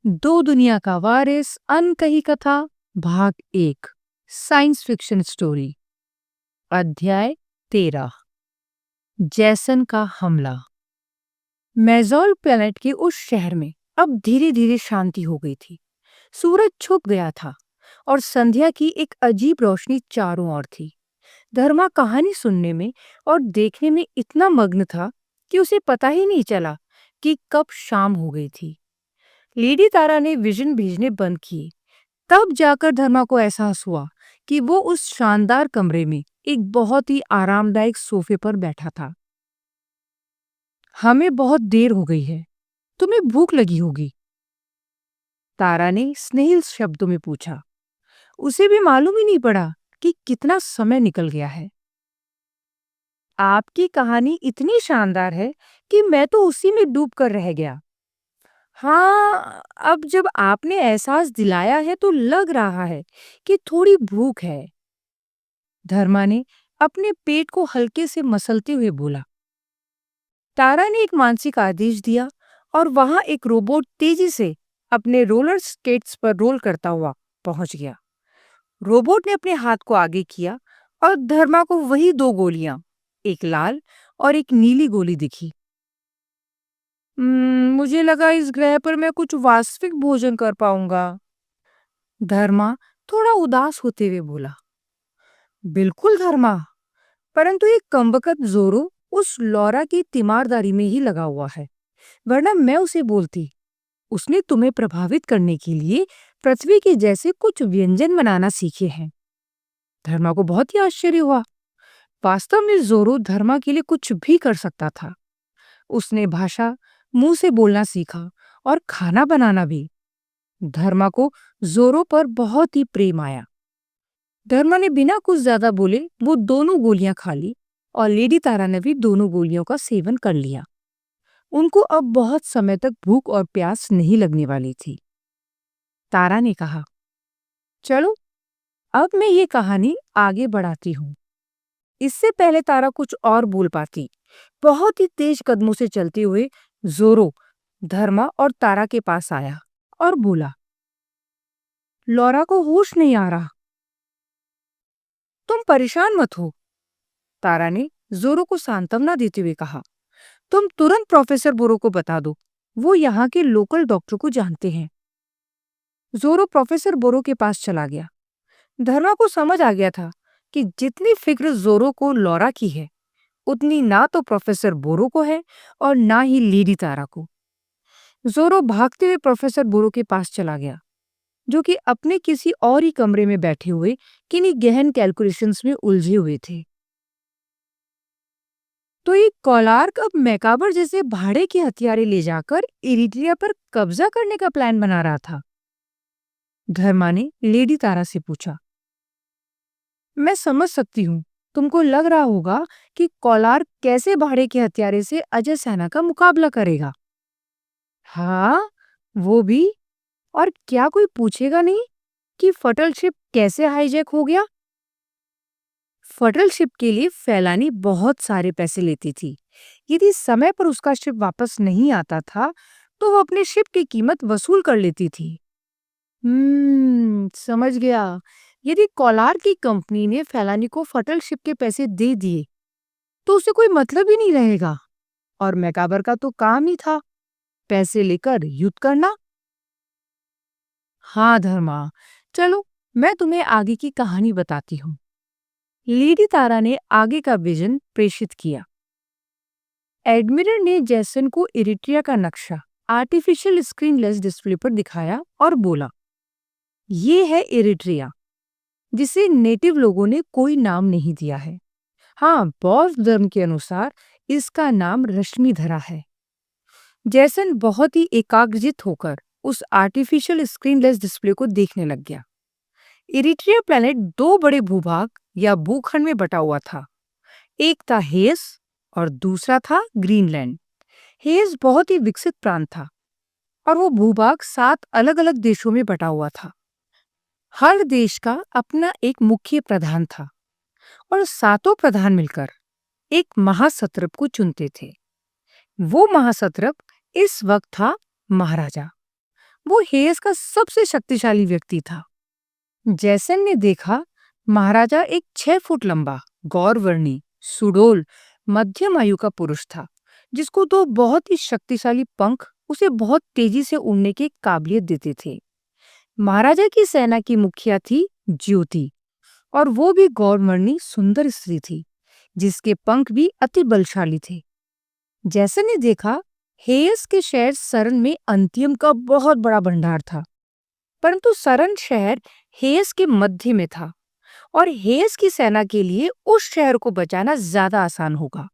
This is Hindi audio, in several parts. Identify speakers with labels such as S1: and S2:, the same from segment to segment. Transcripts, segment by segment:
S1: दो दुनिया का वारिस अनकही कथा भाग 1 साइंस फिक्शन स्टोरी अध्याय 13 जैसन का हमला। मेजोल प्लेनेट के उस शहर में अब धीरे धीरे शांति हो गई थी। सूरज छुप गया था और संध्या की एक अजीब रोशनी चारों ओर थी। धर्मा कहानी सुनने में और देखने में इतना मग्न था कि उसे पता ही नहीं चला कि कब शाम हो गई थी। लेडी तारा ने विजन भेजने बंद किए। तब जाकर धर्मा को एहसास हुआ कि वो उस शानदार कमरे में एक बहुत ही आरामदायक सोफे पर बैठा था। हमें बहुत देर हो गई है, तुम्हें भूख लगी होगी, तारा ने स्नेहिल शब्दों में पूछा। उसे भी मालूम ही नहीं पड़ा कि कितना समय निकल गया है। आपकी कहानी इतनी शानदार है कि मैं तो उसी में डूब कर रह गया। हाँ, अब जब आपने एहसास दिलाया है तो लग रहा है कि थोड़ी भूख है, धर्मा ने अपने पेट को हल्के से मसलते हुए बोला। तारा ने एक मानसिक आदेश दिया और वहां एक रोबोट तेजी से अपने रोलर स्केट्स पर रोल करता हुआ पहुंच गया। रोबोट ने अपने हाथ को आगे किया और धर्मा को वही दो गोलियां, एक लाल और एक नीली गोली दिखी। मुझे लगा इस ग्रह पर मैं कुछ वास्तविक भोजन कर पाऊंगा, धर्मा थोड़ा उदास होते हुए बोला। बिल्कुल धर्मा, परंतु ये कमबख्त जोरो उस लौरा की तीमारदारी में ही लगा हुआ है, वरना मैं उसे बोलती। उसने तुम्हें प्रभावित करने के लिए पृथ्वी के जैसे कुछ व्यंजन बनाना सीखे हैं। धर्मा को बहुत ही आश्चर्य हुआ। वास्तव में जोरो धर्मा के लिए कुछ भी कर सकता था। उसने भाषा मुंह से बोलना सीखा और खाना बनाना भी। धर्मा को जोरो पर बहुत ही प्रेम आया। धर्मा ने बिना कुछ ज्यादा बोले वो दोनों गोलियां खा ली और लेडी तारा ने भी दोनों गोलियों का सेवन कर लिया। उनको अब बहुत समय तक भूख और प्यास नहीं लगने वाली थी। तारा ने कहा, चलो अब मैं ये कहानी आगे बढ़ाती हूँ। इससे पहले तारा कुछ और बोल पाती, बहुत ही तेज कदमों से चलते हुए जोरो धर्मा और तारा के पास आया और बोला, लौरा को होश नहीं आ रहा। तुम परेशान मत हो, तारा ने जोरो को सांत्वना देते हुए कहा। तुम तुरंत प्रोफेसर बोरो को बता दो, वो यहाँ के लोकल डॉक्टर को जानते हैं। जोरो प्रोफेसर बोरो के पास चला गया। धर्मा को समझ आ गया था कि जितनी फिक्र जोरो को लौरा की है, उतनी ना तो प्रोफेसर बोरो को है और ना ही लेडी तारा को। जोरो भागते हुए प्रोफेसर बोरो के पास चला गया, जो कि अपने किसी और ही कमरे में बैठे हुए किन्हीं गहन कैलकुलेशंस में उलझे हुए थे। तो ये कोलार्क अब मैकाबर जैसे भाड़े के हथियारे ले जाकर इरिट्रिया पर कब्जा करने का प्लान बना रहा था, धर्मा ने लेडी तारा से पूछा। मैं समझ सकती हूँ, तुमको लग रहा होगा कि कोलार्क कैसे भाड़े के हथियारे से अजय सेना का मुकाबला करेगा। हाँ, वो भी। और क्या कोई पूछेगा नहीं कि फटल शिप कैसे हाईजैक हो गया? फटल शिप के लिए फैलानी बहुत सारे पैसे लेती थी। यदि समय पर उसका शिप वापस नहीं आता था, तो वो अपने शिप की कीमत वसूल कर लेती थी। समझ गया। यदि कोलार की कंपनी ने फैलानी को फटल शिप के पैसे दे दिए, तो उसे कोई मतलब ही नहीं रहेगा। और मैकाबर का तो काम ही था पैसे लेकर युद्ध करना। हाँ धर्मा, चलो मैं तुम्हें आगे की कहानी बताती हूँ। लेडी तारा ने आगे का विजन प्रेषित किया। एडमिरल ने जैसन को इरिट्रिया का नक्शा आर्टिफिशियल स्क्रीनलेस डिस्प्ले पर दिखाया और बोला, ये है इरिट्रिया, जिसे नेटिव लोगों ने कोई नाम नहीं दिया है। हाँ, बौद्ध धर्म के अनुसार इसका नाम रश्मिधरा है। जैसन बहुत ही एकाग्रचित होकर उस आर्टिफिशियल स्क्रीनलेस डिस्प्ले को देखने लग गया। इरिट्रिया प्लैनेट दो बड़े भूभाग या भूखंड में बटा हुआ था। एक था हेस और दूसरा था ग्रीनलैंड। हेस बहुत ही विकसित प्रांत था और वो भूभाग 7 अलग-अलग देशों में बटा हुआ था। हर देश का अपना एक मुख्य प्रधान था और सातों प्रधान मिलकर एक महासत्रप को चुनते थे। वो महासत्रप इस वक्त था महाराजा। वो हेयस का सबसे शक्तिशाली व्यक्ति था। जैसन ने देखा, महाराजा एक 6 फुट लंबा, गौरवर्णी, सुडोल, मध्यम आयु का पुरुष था, जिसको तो बहुत ही शक्तिशाली पंख उसे बहुत तेजी से उड़ने की काबिलियत देते थे। महाराजा की सेना की मुखिया थी ज्योति, और वो भी गौरवर्णी सुंदर स्त्री थी, जिसके पंख भी अति बलशाली थे। जैसन ने देखा, हेयस के शहर सरन में अंतियम का बहुत बड़ा भंडार था, परंतु सरन शहर हेयस के मध्य में था, और हेयस की सेना के लिए उस शहर को बचाना ज्यादा आसान होगा।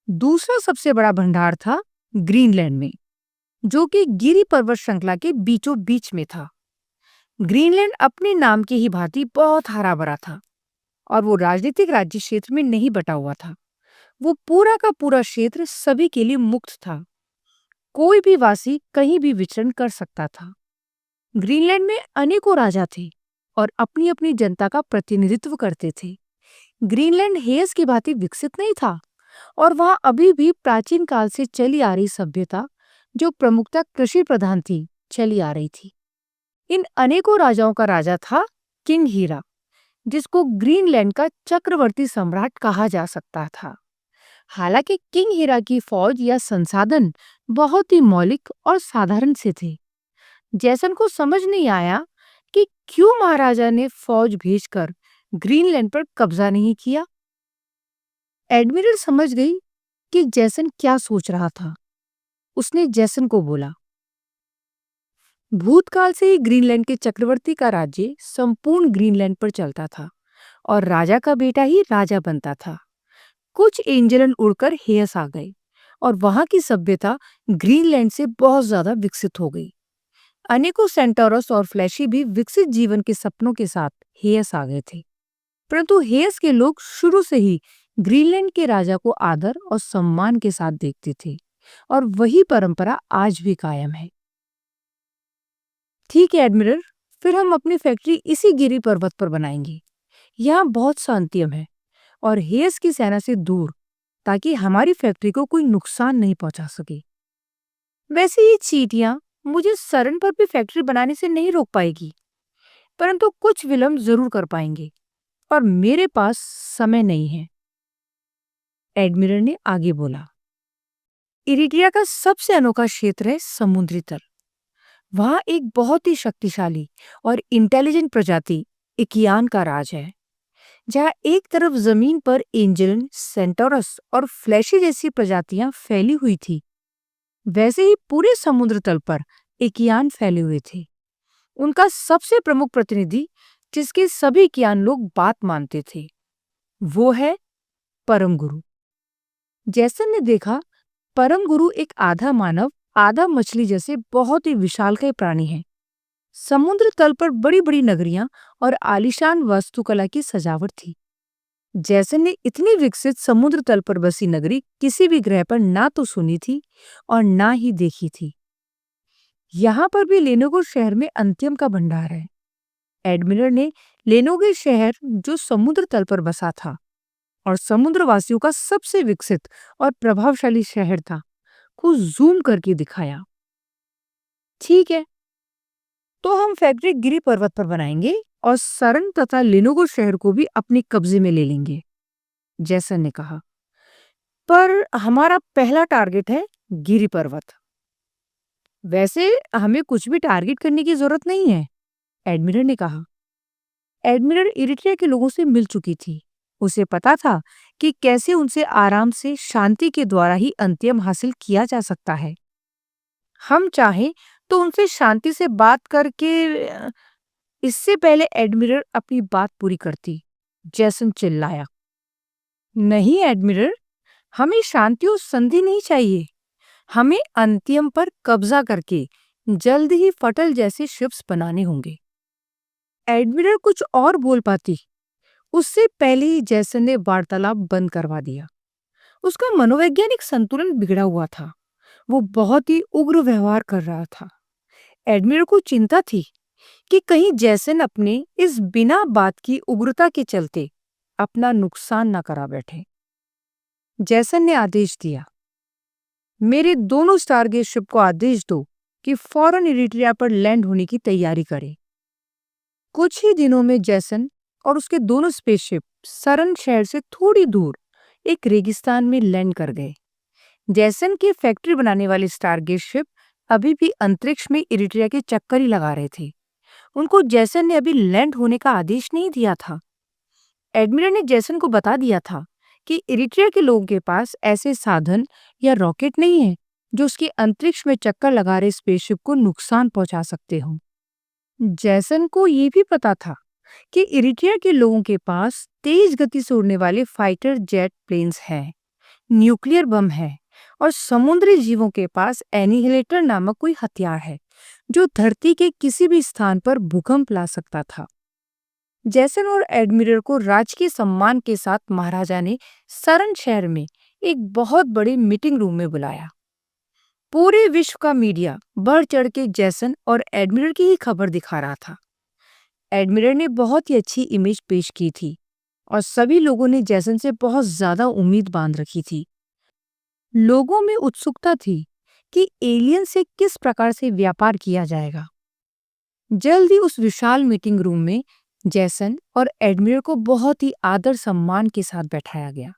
S1: दूसरा सबसे बड़ा भंडार था ग्रीनलैंड में, जो कि गिरी पर्वत श्रृंखला के बीचों बीच में था। ग्रीनलैंड अपने नाम की ही भांति बहुत हरा भरा था, और वो राजनीतिक राज्य क्षेत्र में नहीं बटा हुआ था। वो पूरा का पूरा क्षेत्र सभी के लिए मुक्त था। कोई भी वासी कहीं भी विचरण कर सकता था। ग्रीनलैंड में अनेकों राजा थे और अपनी अपनी जनता का प्रतिनिधित्व करते थे। ग्रीनलैंड हेयस की भांति विकसित नहीं था, और वहां अभी भी प्राचीन काल से चली आ रही सभ्यता, जो प्रमुखता कृषि प्रधान थी, चली आ रही थी। इन अनेकों राजाओं का राजा था किंग हीरा, जिसको ग्रीनलैंड का चक्रवर्ती सम्राट कहा जा सकता था। हालांकि किंग हीरा की फौज या संसाधन बहुत ही मौलिक और साधारण से थे। जैसन को समझ नहीं आया कि क्यों महाराजा ने फौज भेजकर ग्रीनलैंड पर कब्जा नहीं किया। एडमिरल समझ गई कि जैसन क्या सोच रहा था। उसने जैसन को बोला, भूतकाल से ही ग्रीनलैंड के चक्रवर्ती का राज्य संपूर्ण ग्रीनलैंड पर चलता था, और राजा का बेटा ही राजा बनता था। कुछ एंजेलन उड़कर हेयस आ गए, और वहां की सभ्यता ग्रीनलैंड से बहुत ज्यादा विकसित हो गई। अनेकों सेंटोरस और फ्लैशी भी विकसित जीवन के सपनों के साथ हेयस आ गए थे, परंतु हेयस के लोग शुरू से ही ग्रीनलैंड के राजा को आदर और सम्मान के साथ देखते थे, और वही परंपरा आज भी कायम है। ठीक है एडमिरल, फिर हम अपनी फैक्ट्री इसी गिरी पर्वत पर बनाएंगे। यहाँ बहुत शांतियम है और हेयस की सेना से दूर, ताकि हमारी फैक्ट्री को कोई नुकसान नहीं पहुंचा सके। वैसे ये चींटियां मुझे सरन पर भी फैक्ट्री बनाने से नहीं रोक पाएगी, परंतु कुछ विलंब जरूर कर पाएंगे, और मेरे पास समय नहीं है। एडमिरल ने आगे बोला, इरिट्रिया का सबसे अनोखा क्षेत्र है समुद्री तल। वहां एक बहुत ही शक्तिशाली और इंटेलिजेंट प्रजाति इकियान का राज है। जहाँ एक तरफ जमीन पर एंजेलन, सेंटोरस और फ्लैशी जैसी प्रजातियां फैली हुई थी, वैसे ही पूरे समुद्र तल पर इकियान फैले हुए थे। उनका सबसे प्रमुख प्रतिनिधि, जिसके सभी इकियान लोग बात मानते थे, वो है परम गुरु। जैसन ने देखा, परम गुरु एक आधा मानव आधा मछली जैसे बहुत ही विशालकाय प्राणी है। समुद्र तल पर बड़ी बड़ी नगरियां और आलीशान वास्तुकला की सजावट थी। जैसन ने इतनी विकसित समुद्र तल पर बसी नगरी किसी भी ग्रह पर ना तो सुनी थी और ना ही देखी थी। यहाँ पर भी लेनोगो शहर में अंतियम का भंडार है। एडमिरल ने लेनोगे शहर, जो समुद्र तल पर बसा था और समुद्रवासियों का सबसे विकसित और प्रभावशाली शहर था, को जूम करके दिखाया। ठीक है, तो हम फैक्ट्री गिरी पर्वत पर बनाएंगे और सरन तथा लेनोगो शहर को भी अपने कब्जे में ले लेंगे, जैसन ने कहा। पर हमारा पहला टारगेट है गिरी पर्वत। वैसे हमें कुछ भी टारगेट करने की जरूरत नहीं है, एडमिरल ने कहा। एडमिरल इरिट्रिया के लोगों से मिल चुकी थी। उसे पता था कि कैसे उनसे आराम से शांति के द्वारा ही अंतिम हासिल किया जा सकता है। हम चाहें तो उनसे शांति से बात करके इससे पहले एडमिरल अपनी बात पूरी करती, जैसन चिल्लाया, नहीं एडमिरल, हमें शांति और संधि नहीं चाहिए। हमें अंतिम पर कब्जा करके जल्द ही फटल जैसे शिप्स बनाने होंगे। एडमिरल कुछ और बोल पाती, उससे पहले ही जैसन ने वार्तालाप बंद करवा दिया। उसका मनोवैज्ञानिक संतुलन बिगड़ा हुआ था। वो बहुत ही उग्र व्यवहार कर रहा था। एडमिरल को चिंता थी कि कहीं जैसन अपने इस बिना बात की उग्रता के चलते अपना नुकसान न करा बैठे। जैसन ने आदेश दिया, मेरे दोनों स्टारगेट शिप को आदेश दो कि फौरन इरिट्रिया पर लैंड होने की तैयारी करे। कुछ ही दिनों में जैसन और उसके दोनों स्पेसशिप सरन शहर से थोड़ी दूर एक रेगिस्तान में लैंड कर गए। जैसन की फैक्ट्री बनाने वाली स्टारगेट शिप अभी भी अंतरिक्ष में इरिट्रिया के चक्कर ही लगा रहे थे। उनको जैसन ने अभी लैंड होने का आदेश नहीं दिया था। एडमिरल ने जैसन को बता दिया था कि इरिट्रिया के लोगों के पास ऐसे साधन या रॉकेट नहीं है जो उसके अंतरिक्ष में चक्कर लगा रहे स्पेसशिप को नुकसान पहुंचा सकते हो। जैसन को ये भी पता था कि इरिट्रिया के लोगों के पास तेज गति से उड़ने वाले फाइटर जेट प्लेन्स हैं, न्यूक्लियर बम है और समुद्री जीवों के पास एनिहिलेटर नामक कोई हथियार है जो धरती के किसी भी स्थान पर भूकंप ला सकता था। जैसन और एडमिरल को राजकीय सम्मान के साथ महाराजा ने सरन शहर में एक बहुत बड़े मीटिंग रूम में बुलाया। पूरे विश्व का मीडिया बढ़ चढ़ के जैसन और एडमिरल की ही खबर दिखा रहा था। एडमिरल ने बहुत ही अच्छी इमेज पेश की थी और सभी लोगों ने जैसन से बहुत ज्यादा उम्मीद बांध रखी थी। लोगों में उत्सुकता थी कि एलियन से किस प्रकार से व्यापार किया जाएगा। जल्द ही उस विशाल मीटिंग रूम में जैसन और एडमिरल को बहुत ही आदर सम्मान के साथ बैठाया गया।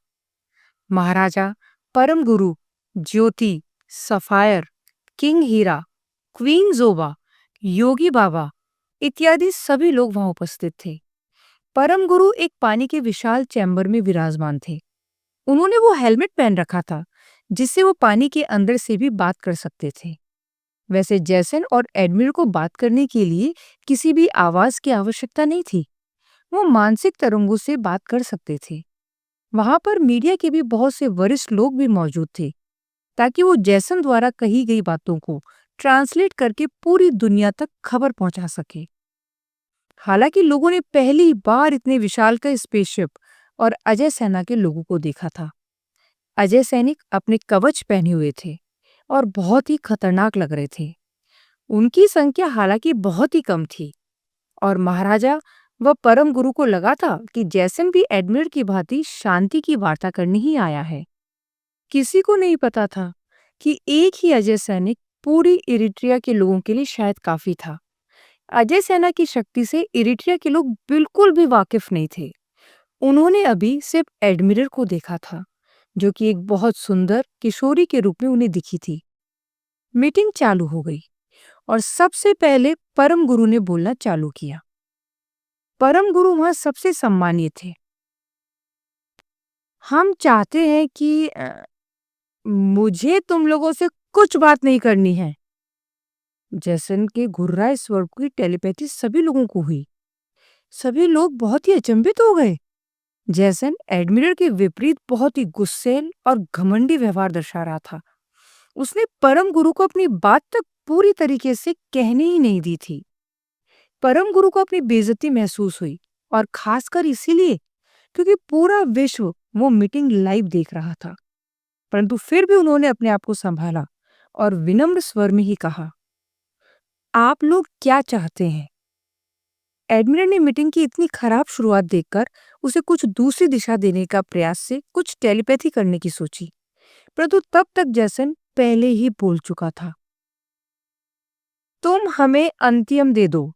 S1: महाराजा, परम गुरु, ज्योति, सफायर, किंग हीरा, क्वीन जोबा, योगी बाबा इत्यादि सभी लोग वहां उपस्थित थे। परम गुरु एक पानी के विशाल चैम्बर में विराजमान थे। उन्होंने वो हेलमेट पहन रखा था जिससे वो पानी के अंदर से भी बात कर सकते थे। वैसे जैसन और एडमिरल को बात करने के लिए किसी भी आवाज की आवश्यकता नहीं थी। वो मानसिक तरंगों से बात कर सकते थे। वहां पर मीडिया के भी बहुत से वरिष्ठ लोग भी मौजूद थे ताकि वो जैसन द्वारा कही गई बातों को ट्रांसलेट करके पूरी दुनिया तक खबर पहुंचा सके। हालांकि लोगों ने पहली बार इतने विशालकाय स्पेसशिप और अजय सेना के लोगों को देखा था। अजय सैनिक अपने कवच पहने हुए थे और बहुत ही खतरनाक लग रहे थे। उनकी संख्या हालांकि बहुत ही कम थी और महाराजा व परम गुरु को लगा था कि जैसन भी एडमिरल की भांति शांति की वार्ता करने ही आया है। किसी को नहीं पता था कि एक ही अजय सैनिक पूरी इरिट्रिया के लोगों के लिए शायद काफी था। अजय सेना की शक्ति से इरिट्रिया के लोग बिल्कुल भी वाकिफ नहीं थे। उन्होंने अभी सिर्फ एडमिरल को देखा था जो कि एक बहुत सुंदर किशोरी के रूप में उन्हें दिखी थी। मीटिंग चालू हो गई और सबसे पहले परम गुरु ने बोलना चालू किया। परम गुरु वहां सबसे सम्मानित थे। हम चाहते हैं कि मुझे तुम लोगों से कुछ बात नहीं करनी है। जैसन के घुर्राए स्वर की टेलीपैथी सभी लोगों को हुई। सभी लोग बहुत ही अचंभित हो गए। जैसन एडमिरल के विपरीत बहुत ही गुस्सैल और घमंडी व्यवहार दर्शा रहा था। उसने परम गुरु को अपनी बात तक पूरी तरीके से कहने ही नहीं दी थी। परम गुरु को अपनी बेइज्जती महसूस हुई और खासकर इसीलिए क्योंकि पूरा विश्व वो मीटिंग लाइव देख रहा था। परंतु फिर भी उन्होंने अपने आप को संभाला और विनम्र स्वर में ही कहा, आप लोग क्या चाहते हैं? एडमिरल ने मीटिंग की इतनी खराब शुरुआत देखकर उसे कुछ दूसरी दिशा देने का प्रयास से कुछ टेलीपैथी करने की सोची, परंतु तब तक जैसन पहले ही बोल चुका था। तुम हमें अंतिम दे दो।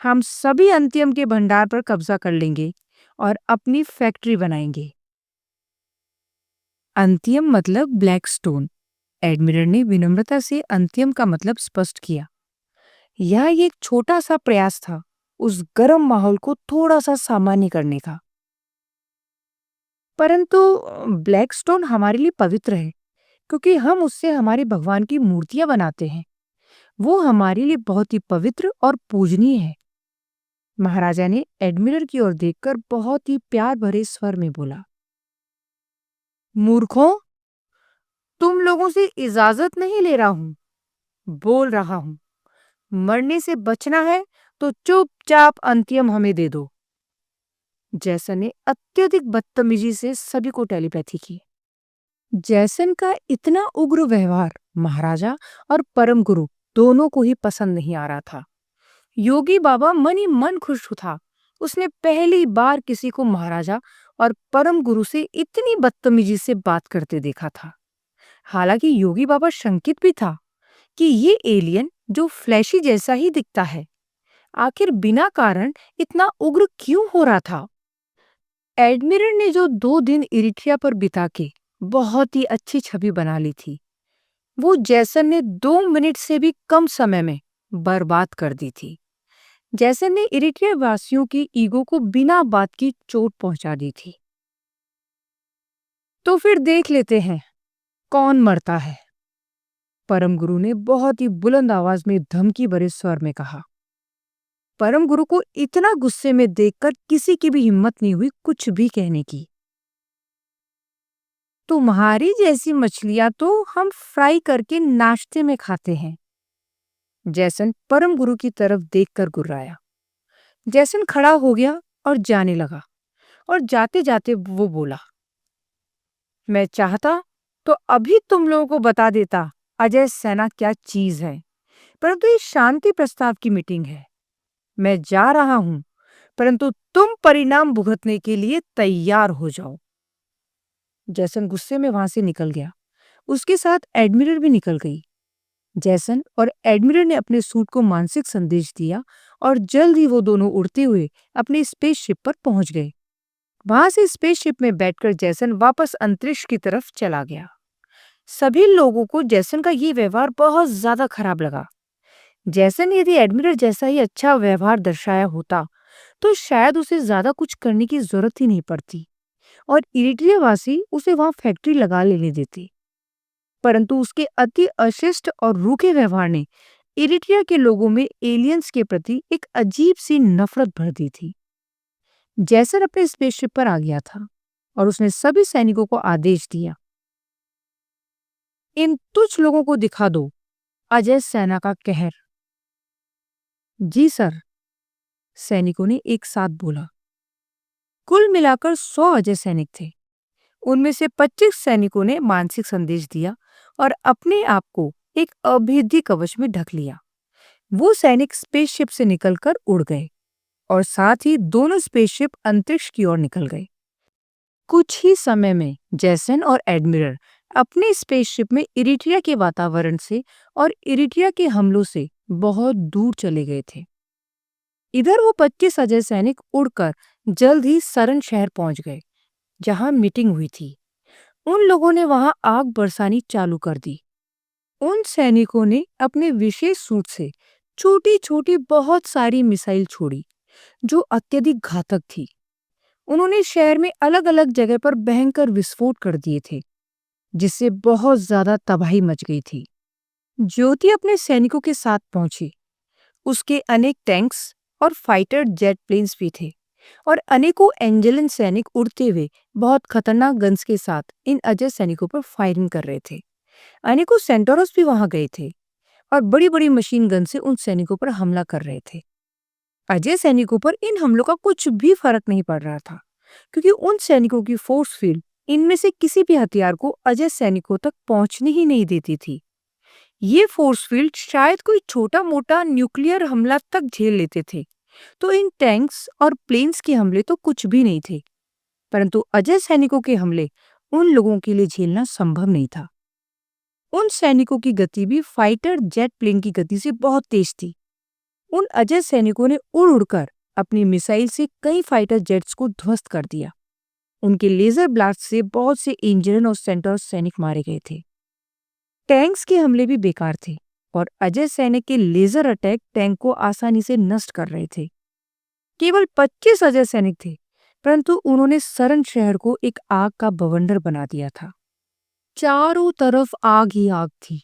S1: हम सभी अंतिम के भंडार पर कब्जा कर लेंगे और अपनी फैक्ट्री बनाएंगे। अंतिम मतलब ब्लैक स्टोन। एडमिरल ने विनम्रता से अंतिम का मतलब स्पष्ट किया। यह एक छोटा सा प्रयास था उस गर्म माहौल को थोड़ा सा सामान्य करने का। परंतु ब्लैक स्टोन हमारे लिए पवित्र है क्योंकि हम उससे हमारे भगवान की मूर्तियां बनाते हैं। वो हमारे लिए बहुत ही पवित्र और पूजनीय है। महाराजा ने एडमिरल की ओर देखकर बहुत ही प्यार भरे स्वर में बोला, मूर्खों, तुम लोगों से इजाजत नहीं ले रहा हूं, बोल रहा हूं। मरने से बचना है तो चुपचाप अंतिम हमें दे दो। जैसन ने अत्यधिक बदतमीजी से सभी को टेलीपैथी की। जैसन का इतना उग्र व्यवहार महाराजा और परम गुरु दोनों को ही पसंद नहीं आ रहा था। योगी बाबा मन ही मन खुश था। उसने पहली बार किसी को महाराजा और परम गुरु से इतनी बदतमीजी से बात करते देखा था। हालांकि योगी बाबा शंकित भी था कि ये एलियन जो फ्लैशी जैसा ही दिखता है। आखिर बिना कारण इतना उग्र क्यों हो रहा था? एडमिरल ने जो 2 दिन इरिट्रिया पर बिता के बहुत ही अच्छी छवि बना ली थी, वो जैसन ने 2 मिनट से भी कम समय में बर्बाद कर दी थी। जैसन ने इरिट्रिया वासियों की ईगो को बिना बात की चोट पहुंचा दी थी। तो फिर देख लेते हैं कौन मरता है, परम गुरु ने बहुत ही बुलंद आवाज में धमकी भरे स्वर में कहा। परम गुरु को इतना गुस्से में देखकर किसी की भी हिम्मत नहीं हुई कुछ भी कहने की। तुम्हारी जैसी मछलियां तो हम फ्राई करके नाश्ते में खाते हैं। जैसन परम गुरु की तरफ देखकर गुर्राया। जैसन खड़ा हो गया और जाने लगा, और जाते जाते वो बोला, मैं चाहता तो अभी तुम लोगों को बता देता अजय सेना क्या चीज है, परंतु ये शांति प्रस्ताव की मीटिंग है। मैं जा रहा हूं, परंतु तुम परिणाम भुगतने के लिए तैयार हो जाओ। जैसन गुस्से में वहां से निकल गया। उसके साथ एडमिरल भी निकल गई। जैसन और एडमिरल ने अपने सूट को मानसिक संदेश दिया और जल्द ही वो दोनों उड़ते हुए अपनी स्पेसशिप पर पहुंच गए। वहां से स्पेसशिप में बैठकर जैसन वापस अंतरिक्ष की तरफ चला गया। सभी लोगों को जैसन का ये व्यवहार बहुत ज्यादा खराब लगा। जैसन यदि एडमिरल जैसा ही अच्छा व्यवहार दर्शाया होता तो शायद उसे ज्यादा कुछ करने की जरूरत ही नहीं पड़ती और इरिट्रिया वासी उसे वहां फैक्ट्री लगा लेने देते। परंतु उसके अति अशिष्ट और रूखे व्यवहार ने इरिट्रिया के लोगों में एलियंस के प्रति एक अजीब सी नफरत भर दी थी। जैसन अपने स्पेसशिप पर आ गया था और उसने सभी सैनिकों को आदेश दिया, इन तुच्छ लोगों को दिखा दो अजय सेना का कहर। जी सर, सैनिकों ने एक साथ बोला। कुल मिलाकर 100 अजय सैनिक थे। उनमें से 25 सैनिकों ने मानसिक संदेश दिया और अपने आप को एक अभेद्य कवच में ढक लिया। वो सैनिक स्पेसशिप से निकलकर उड़ गए और साथ ही दोनों स्पेसशिप अंतरिक्ष की ओर निकल गए। कुछ ही समय में जैसन और एडमिरल अपने स्पेसशिप में इरिट्रिया के वातावरण से और इरिट्रिया के हमलों से बहुत दूर चले गए थे। इधर वो 25 अजय सैनिक उड़कर जल्द ही सरन शहर पहुंच गए, जहां मीटिंग हुई थी। उन लोगों ने वहां आग बरसानी चालू कर दी। उन सैनिकों ने अपने विशेष सूट से छोटी छोटी बहुत सारी मिसाइल छोड़ी जो अत्यधिक घातक थी। उन्होंने शहर में अलग अलग जगह पर भयंकर विस्फोट कर दिए थे, जिससे बहुत ज्यादा तबाही मच गई थी। ज्योति अपने सैनिकों के साथ पहुंची। उसके अनेक टैंक्स और फाइटर जेट प्लेन्स भी थे और अनेकों एंजेलन सैनिक उड़ते हुए बहुत खतरनाक गन्स के साथ इन अजय सैनिकों पर फायरिंग कर रहे थे। अनेकों सेंटोरस भी वहां गए थे और बड़ी बड़ी मशीन गन से उन सैनिकों पर हमला कर रहे थे। अजय सैनिकों पर इन हमलों का कुछ भी फर्क नहीं पड़ रहा था, क्योंकि उन सैनिकों की फोर्स फील्ड इनमें से किसी भी हथियार को अजय सैनिकों तक पहुंचने ही नहीं देती थी। ये फोर्स फील्ड शायद कोई छोटा मोटा न्यूक्लियर हमला तक झेल लेते थे, तो इन टैंक्स और प्लेन्स के हमले तो कुछ भी नहीं थे। परंतु अजय सैनिकों के हमले उन लोगों के लिए झेलना संभव नहीं था। उन सैनिकों की गति भी फाइटर जेट प्लेन की गति से बहुत तेज थी। उन अजय सैनिकों ने उड़ उड़कर अपनी मिसाइल से कई फाइटर जेट्स को ध्वस्त कर दिया। उनके लेजर ब्लास्ट से बहुत से इंजन और सेंटोर सैनिक मारे गए थे। टैंक्स के हमले भी बेकार थे और अजय सैनिक के लेजर अटैक टैंक को आसानी से नष्ट कर रहे थे। केवल 25 अजय सैनिक थे, परंतु उन्होंने सरन शहर को एक आग का बवंडर बना दिया था। चारों तरफ आग ही आग थी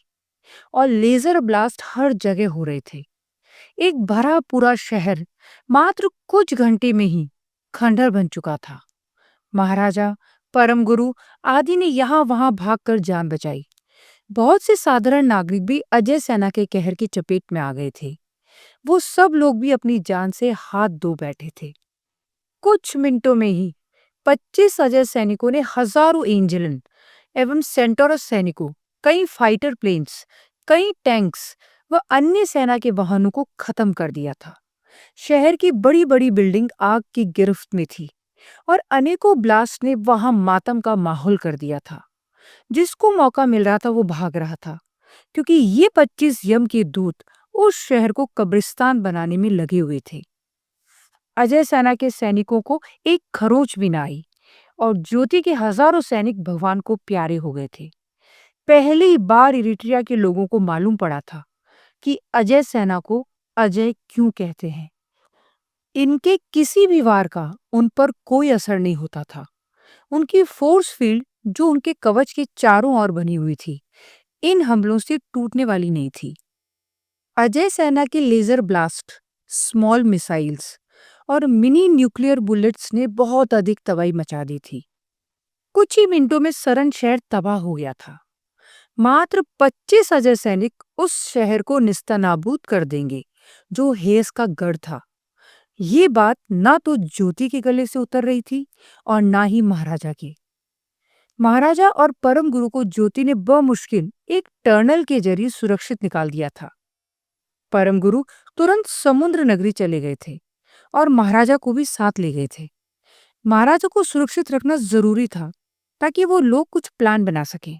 S1: और लेजर ब्लास्ट हर जगह हो रहे थे। एक भरा पूरा शहर मात्र कुछ घंटे में ही खंडहर बन चुका था। महाराजा, परम गुरु आदि ने यहाँ वहां भागकर जान बचाई। बहुत से साधारण नागरिक भी अजय सेना के कहर की चपेट में आ गए थे। वो सब लोग भी अपनी जान से हाथ धो बैठे थे। कुछ मिनटों में ही 25 अजय सैनिकों ने हजारों एंजेलन एवं सेंटोरस सैनिकों, कई फाइटर प्लेन्स, कई टैंक्स व अन्य सेना के वाहनों को खत्म कर दिया था। शहर की बड़ी बड़ी बिल्डिंग आग की गिरफ्त में थी और अनेकों ब्लास्ट ने वहां मातम का माहौल कर दिया था। जिसको मौका मिल रहा था वो भाग रहा था, क्योंकि ये 25 यम के दूत उस शहर को कब्रिस्तान बनाने में लगे हुए थे। अजय सेना के सैनिकों को एक खरोच भी ना आई और ज्योति के हजारों सैनिक भगवान को प्यारे हो गए थे। पहली बार इरिट्रिया के लोगों को मालूम पड़ा था कि अजय सेना को अजय क्यों कहते हैं। इनके किसी भी वार का उन पर कोई असर नहीं होता था। उनकी फोर्स फील्ड जो उनके कवच के चारों ओर बनी हुई थी, इन हमलों से टूटने वाली नहीं थी। अजय सेना के लेजर ब्लास्ट, स्मॉल मिसाइल्स और मिनी न्यूक्लियर बुलेट्स ने बहुत अधिक तबाही मचा दी थी। कुछ ही मिनटों में सरन शहर तबाह हो गया था। मात्र 25 अजय सैनिक उस शहर को निस्तनाबूद कर देंगे जो हेस का गढ़ था। ये बात ना तो ज्योति के गले से उतर रही थी और ना ही महाराजा के। महाराजा और परम गुरु को ज्योति ने बमुश्किल एक टनल के जरिए सुरक्षित निकाल दिया था। परम गुरु तुरंत समुद्र नगरी चले गए थे और महाराजा को भी साथ ले गए थे। महाराजा को सुरक्षित रखना जरूरी था ताकि वो लोग कुछ प्लान बना सके।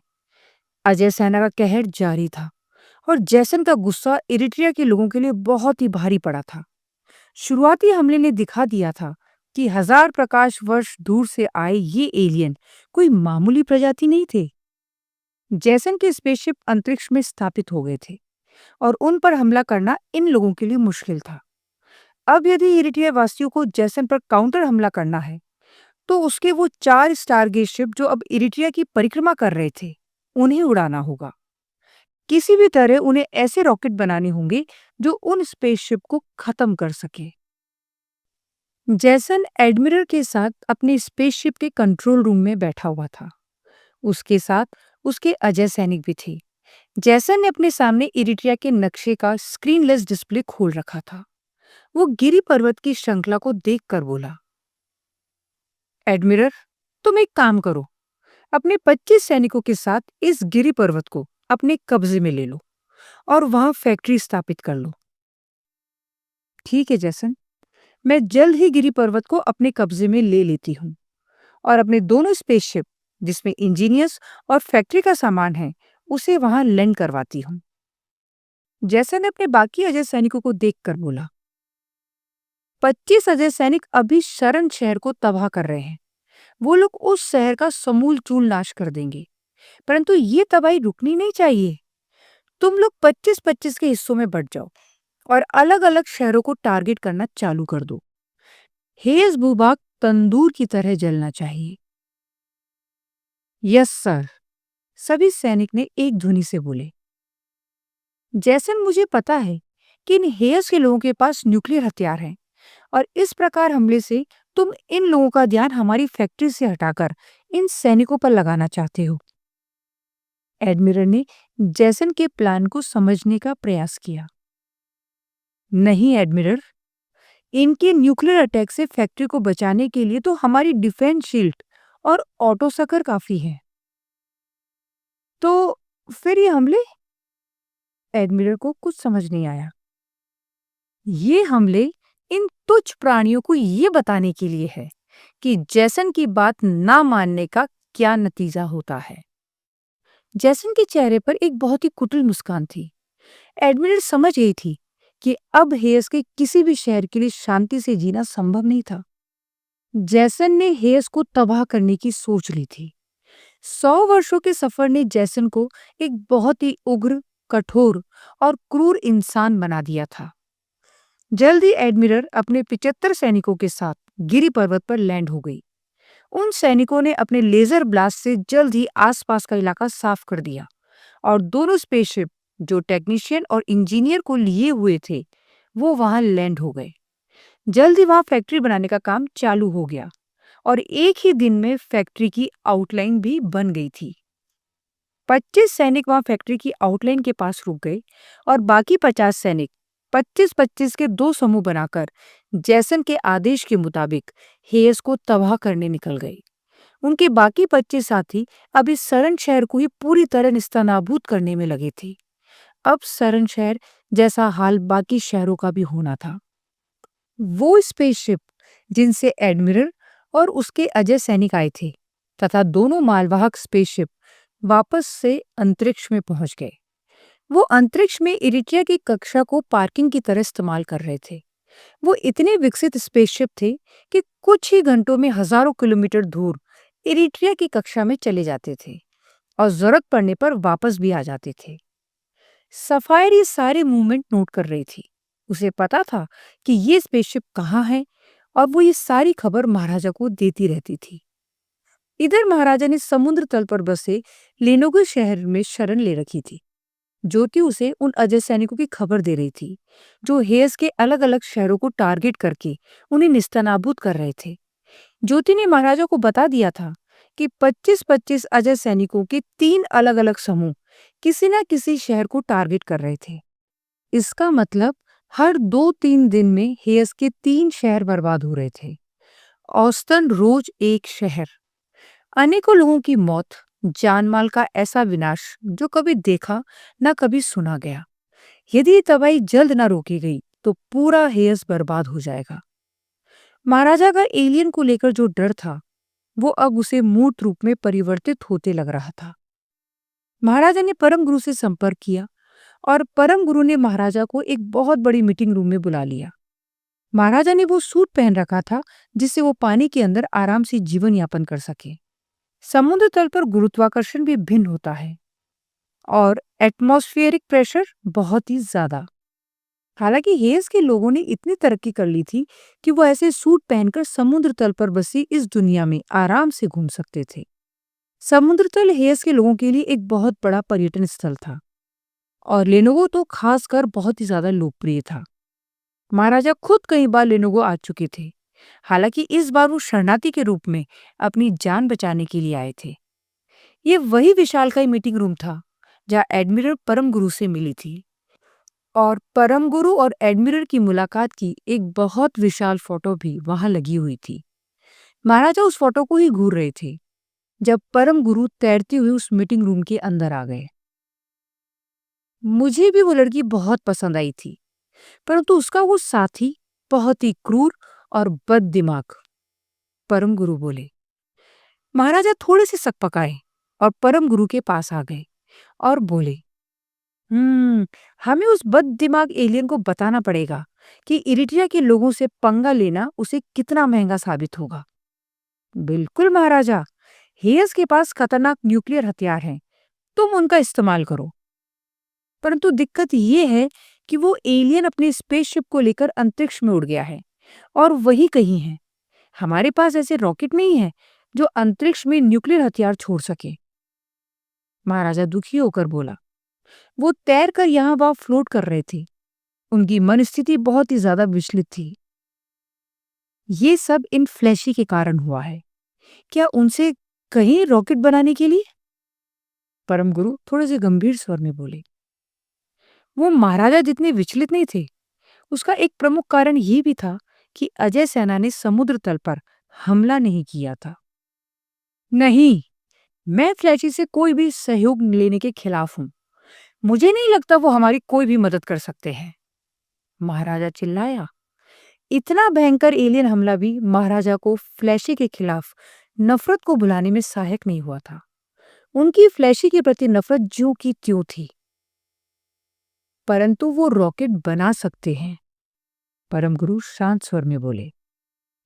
S1: अजय सेना का कहर जारी था और जैसन का गुस्सा इरिट्रिया के लोगों के लिए बहुत ही भारी पड़ा था। शुरुआती हमले ने दिखा दिया था कि 1000 प्रकाश वर्ष दूर से आए ये एलियन कोई मामूली प्रजाति नहीं थे। जैसन के स्पेसशिप अंतरिक्ष में स्थापित हो गए थे और उन पर हमला करना इन लोगों के लिए मुश्किल था। अब यदि इरिट्रिया वासियों को जैसन पर काउंटर हमला करना है तो उसके वो 4 स्टारगेट शिप जो अब इरिट्रिया की परिक्रमा कर रहे थे, उन्हें उड़ाना होगा। किसी भी तरह उन्हें ऐसे रॉकेट बनाने होंगे जो उन स्पेसशिप को खत्म कर सके। जैसन एडमिरल के साथ अपने स्पेसशिप के कंट्रोल रूम में बैठा हुआ था। उसके साथ उसके अजय सैनिक भी थे। जैसन ने अपने सामने इरिट्रिया के नक्शे का स्क्रीनलेस डिस्प्ले खोल रखा था। वो गिरी पर्वत की श्रृंखला को देखकर बोला, एडमिरल, तुम एक काम करो, अपने 25 सैनिकों के साथ इस गिरी पर्वत को अपने कब्जे में ले लो और वहां फैक्ट्री स्थापित कर लो। ठीक है जैसन, मैं जल्द ही गिरी पर्वत को अपने कब्जे में ले लेती हूँ और अपने दोनों स्पेसशिप जिसमें इंजीनियर्स और फैक्ट्री का सामान है उसे वहां लैंड करवाती हूँ। जैसन ने अपने बाकी अजय सैनिकों को देखकर बोला, 25 अजय सैनिक अभी शरण शहर को तबाह कर रहे हैं। वो लोग उस शहर का समूल चूल नाश कर देंगे, परंतु ये तबाही रुकनी नहीं चाहिए। तुम लोग 25-25 के हिस्सों में बंट जाओ और अलग अलग शहरों को टारगेट करना चालू कर दो। हेज भूभाग तंदूर की तरह जलना चाहिए। यस सर, सभी सैनिक ने एक ध्वनि से बोले। जैसन मुझे पता है कि इन हेज के लोगों के पास न्यूक्लियर हथियार हैं और इस प्रकार हमले से तुम इन लोगों का ध्यान हमारी फैक्ट्री से हटाकर इन सैनिकों पर लगाना चाहते हो। एडमिरल ने जैसन के प्लान को समझने का प्रयास किया। नहीं एडमिरल, इनके न्यूक्लियर अटैक से फैक्ट्री को बचाने के लिए तो हमारी डिफेंस शील्ड और ऑटो सकर काफी है। तो फिर ये हमले? एडमिरल को कुछ समझ नहीं आया। ये हमले इन तुच्छ प्राणियों को ये बताने के लिए है कि जैसन की बात ना मानने का क्या नतीजा होता है। जैसन के चेहरे पर एक बहुत ही कुटिल मुस्कान थी। एडमिरल समझ गई थी कि अब हेयस के किसी भी शहर के लिए शांति से जीना संभव नहीं था। जैसन ने हेयस को तबाह करने की सोच ली थी। 100 वर्षों के सफर ने जैसन को एक बहुत ही उग्र, कठोर और क्रूर इंसान बना दिया था। जल्द ही एडमिरल अपने 75 सैनिकों के साथ गिरी पर्वत पर लैंड हो गई। उन सैनिकों ने अपने लेजर ब्लास्ट से जल्द ही आसपास का इलाका साफ कर दिया और दोनों स्पेसशिप जो टेक्नीशियन और इंजीनियर को लिए हुए थे वो वहां लैंड हो गए। जल्द ही वहां फैक्ट्री बनाने का काम चालू हो गया और एक ही दिन में फैक्ट्री की आउटलाइन भी बन गई थी। 25 सैनिक वहां फैक्ट्री की आउटलाइन के पास रुक गए और बाकी 50 सैनिक 25-25 के 2 समूह बनाकर जैसन के आदेश के मुताबिक हेयस को तबाह करने निकल गए। उनके बाकी 25 साथी अब इस सरन शहर को ही पूरी तरह निस्तानाबूद करने में लगे थे। अब सरन शहर जैसा हाल बाकी शहरों का भी होना था। वो स्पेसशिप जिनसे एडमिरल और उसके अजय सैनिक आए थे तथा दोनों मालवाहक स्पेसशिप वापस से अंतरिक्ष में पहुंच गए। वो अंतरिक्ष में इरिटिया की कक्षा को पार्किंग की तरह इस्तेमाल कर रहे थे। वो इतने विकसित स्पेसशिप थे कि कुछ ही घंटों में हजारों किलोमीटर दूर इरिट्रिया की कक्षा में चले जाते थे और जरूरत पड़ने पर वापस भी आ जाते थे। सफायर ये सारे मूवमेंट नोट कर रही थी। उसे पता था कि ये स्पेसशिप कहाँ है और वो ये सारी खबर महाराजा को देती रहती थी। इधर महाराजा ने समुद्र तल पर बसे लेनोगो शहर में शरण ले रखी थी। ज्योति उसे उन अजय सैनिकों की खबर दे रही थी जो हेयस के अलग अलग शहरों को टारगेट करके उन्हें निस्तनाबूद कर रहे थे। ज्योति ने महाराजा को बता दिया था कि 25-25 अजय सैनिकों के 3 अलग-अलग समूह किसी न किसी शहर को टारगेट कर रहे थे। इसका मतलब हर 2-3 दिन में हेयस के 3 शहर बर्बाद हो रहे थे। औसतन रोज एक शहर। अनेकों लोगों की मौत, जानमाल का ऐसा विनाश जो कभी देखा न कभी सुना गया। यदि ये तबाही जल्द न रोकी गई तो पूरा हेयस बर्बाद हो जाएगा। महाराजा का एलियन को लेकर जो डर था वो अब उसे मूर्त रूप में परिवर्तित होते लग रहा था। महाराजा ने परम गुरु से संपर्क किया और परम गुरु ने महाराजा को एक बहुत बड़ी मीटिंग रूम में बुला लिया। महाराजा ने वो सूट पहन रखा था जिससे वो पानी के अंदर आराम से जीवन यापन कर सके। समुद्र तल पर गुरुत्वाकर्षण भी भिन्न होता है और एटमॉस्फेरिक प्रेशर बहुत ही ज्यादा। हालांकि हेयस के लोगों ने इतनी तरक्की कर ली थी कि वो ऐसे सूट पहनकर समुद्र तल पर बसी इस दुनिया में आराम से घूम सकते थे। समुद्र तल हेयस के लोगों के लिए एक बहुत बड़ा पर्यटन स्थल था और लेनोगो तो खासकर बहुत ही ज्यादा लोकप्रिय था। महाराजा खुद कई बार लेनोगो आ चुके थे। हालांकि इस बार वो शरणार्थी के रूप में अपनी जान बचाने के लिए आए थे। ये वही विशालकाय मीटिंग रूम था जहाँ एडमिरल परम गुरु से मिली थी और परम गुरु और एडमिरल की मुलाकात की एक बहुत विशाल फोटो भी वहां लगी हुई थी। महाराजा उस फोटो को ही घूर रहे थे जब परम गुरु तैरते हुए उस मीटिंग रूम के अंदर आ गए। मुझे भी वो लड़की बहुत पसंद आई थी, परंतु उसका वो साथी बहुत ही क्रूर और बद दिमाग। परम गुरु बोले। महाराजा थोड़े से सकपकाए और परम गुरु के पास आ गए और बोले, हम्म हमें उस बद दिमाग एलियन को बताना पड़ेगा कि इरिट्रिया के लोगों से पंगा लेना उसे कितना महंगा साबित होगा। बिल्कुल महाराजा, हेयस के पास खतरनाक न्यूक्लियर हथियार हैं, तुम उनका इस्तेमाल करो। परंतु दिक्कत ये है कि वो एलियन अपने स्पेसशिप को लेकर अंतरिक्ष में उड़ गया है और वही कहीं है। हमारे पास ऐसे रॉकेट नहीं है जो अंतरिक्ष में न्यूक्लियर हथियार छोड़ सके। महाराजा दुखी होकर बोला। वो तैर कर यहाँ वहां फ्लोट कर रहे थे। उनकी मन स्थिति बहुत ही ज्यादा विचलित थी। ये सब इन फ्लैशी के कारण हुआ है। क्या उनसे कहीं रॉकेट बनाने के लिए? परम गुरु थोड़े से गंभीर स्वर में बोले। वो महाराजा जितने विचलित नहीं थे, उसका एक प्रमुख कारण ये भी था कि अजय सेना ने समुद्र तल पर हमला नहीं किया था। नहीं, मैं फ्लैशी से कोई भी सहयोग लेने के खिलाफ हूं। मुझे नहीं लगता वो हमारी कोई भी मदद कर सकते हैं। महाराजा चिल्लाया। इतना भयंकर एलियन हमला भी महाराजा को फ्लैशी के खिलाफ नफरत को भुलाने में सहायक नहीं हुआ था। उनकी फ्लैशी के प्रति नफरत ज्यों की त्यों थी। परंतु वो रॉकेट बना सकते हैं, परम गुरु शांत स्वर में बोले।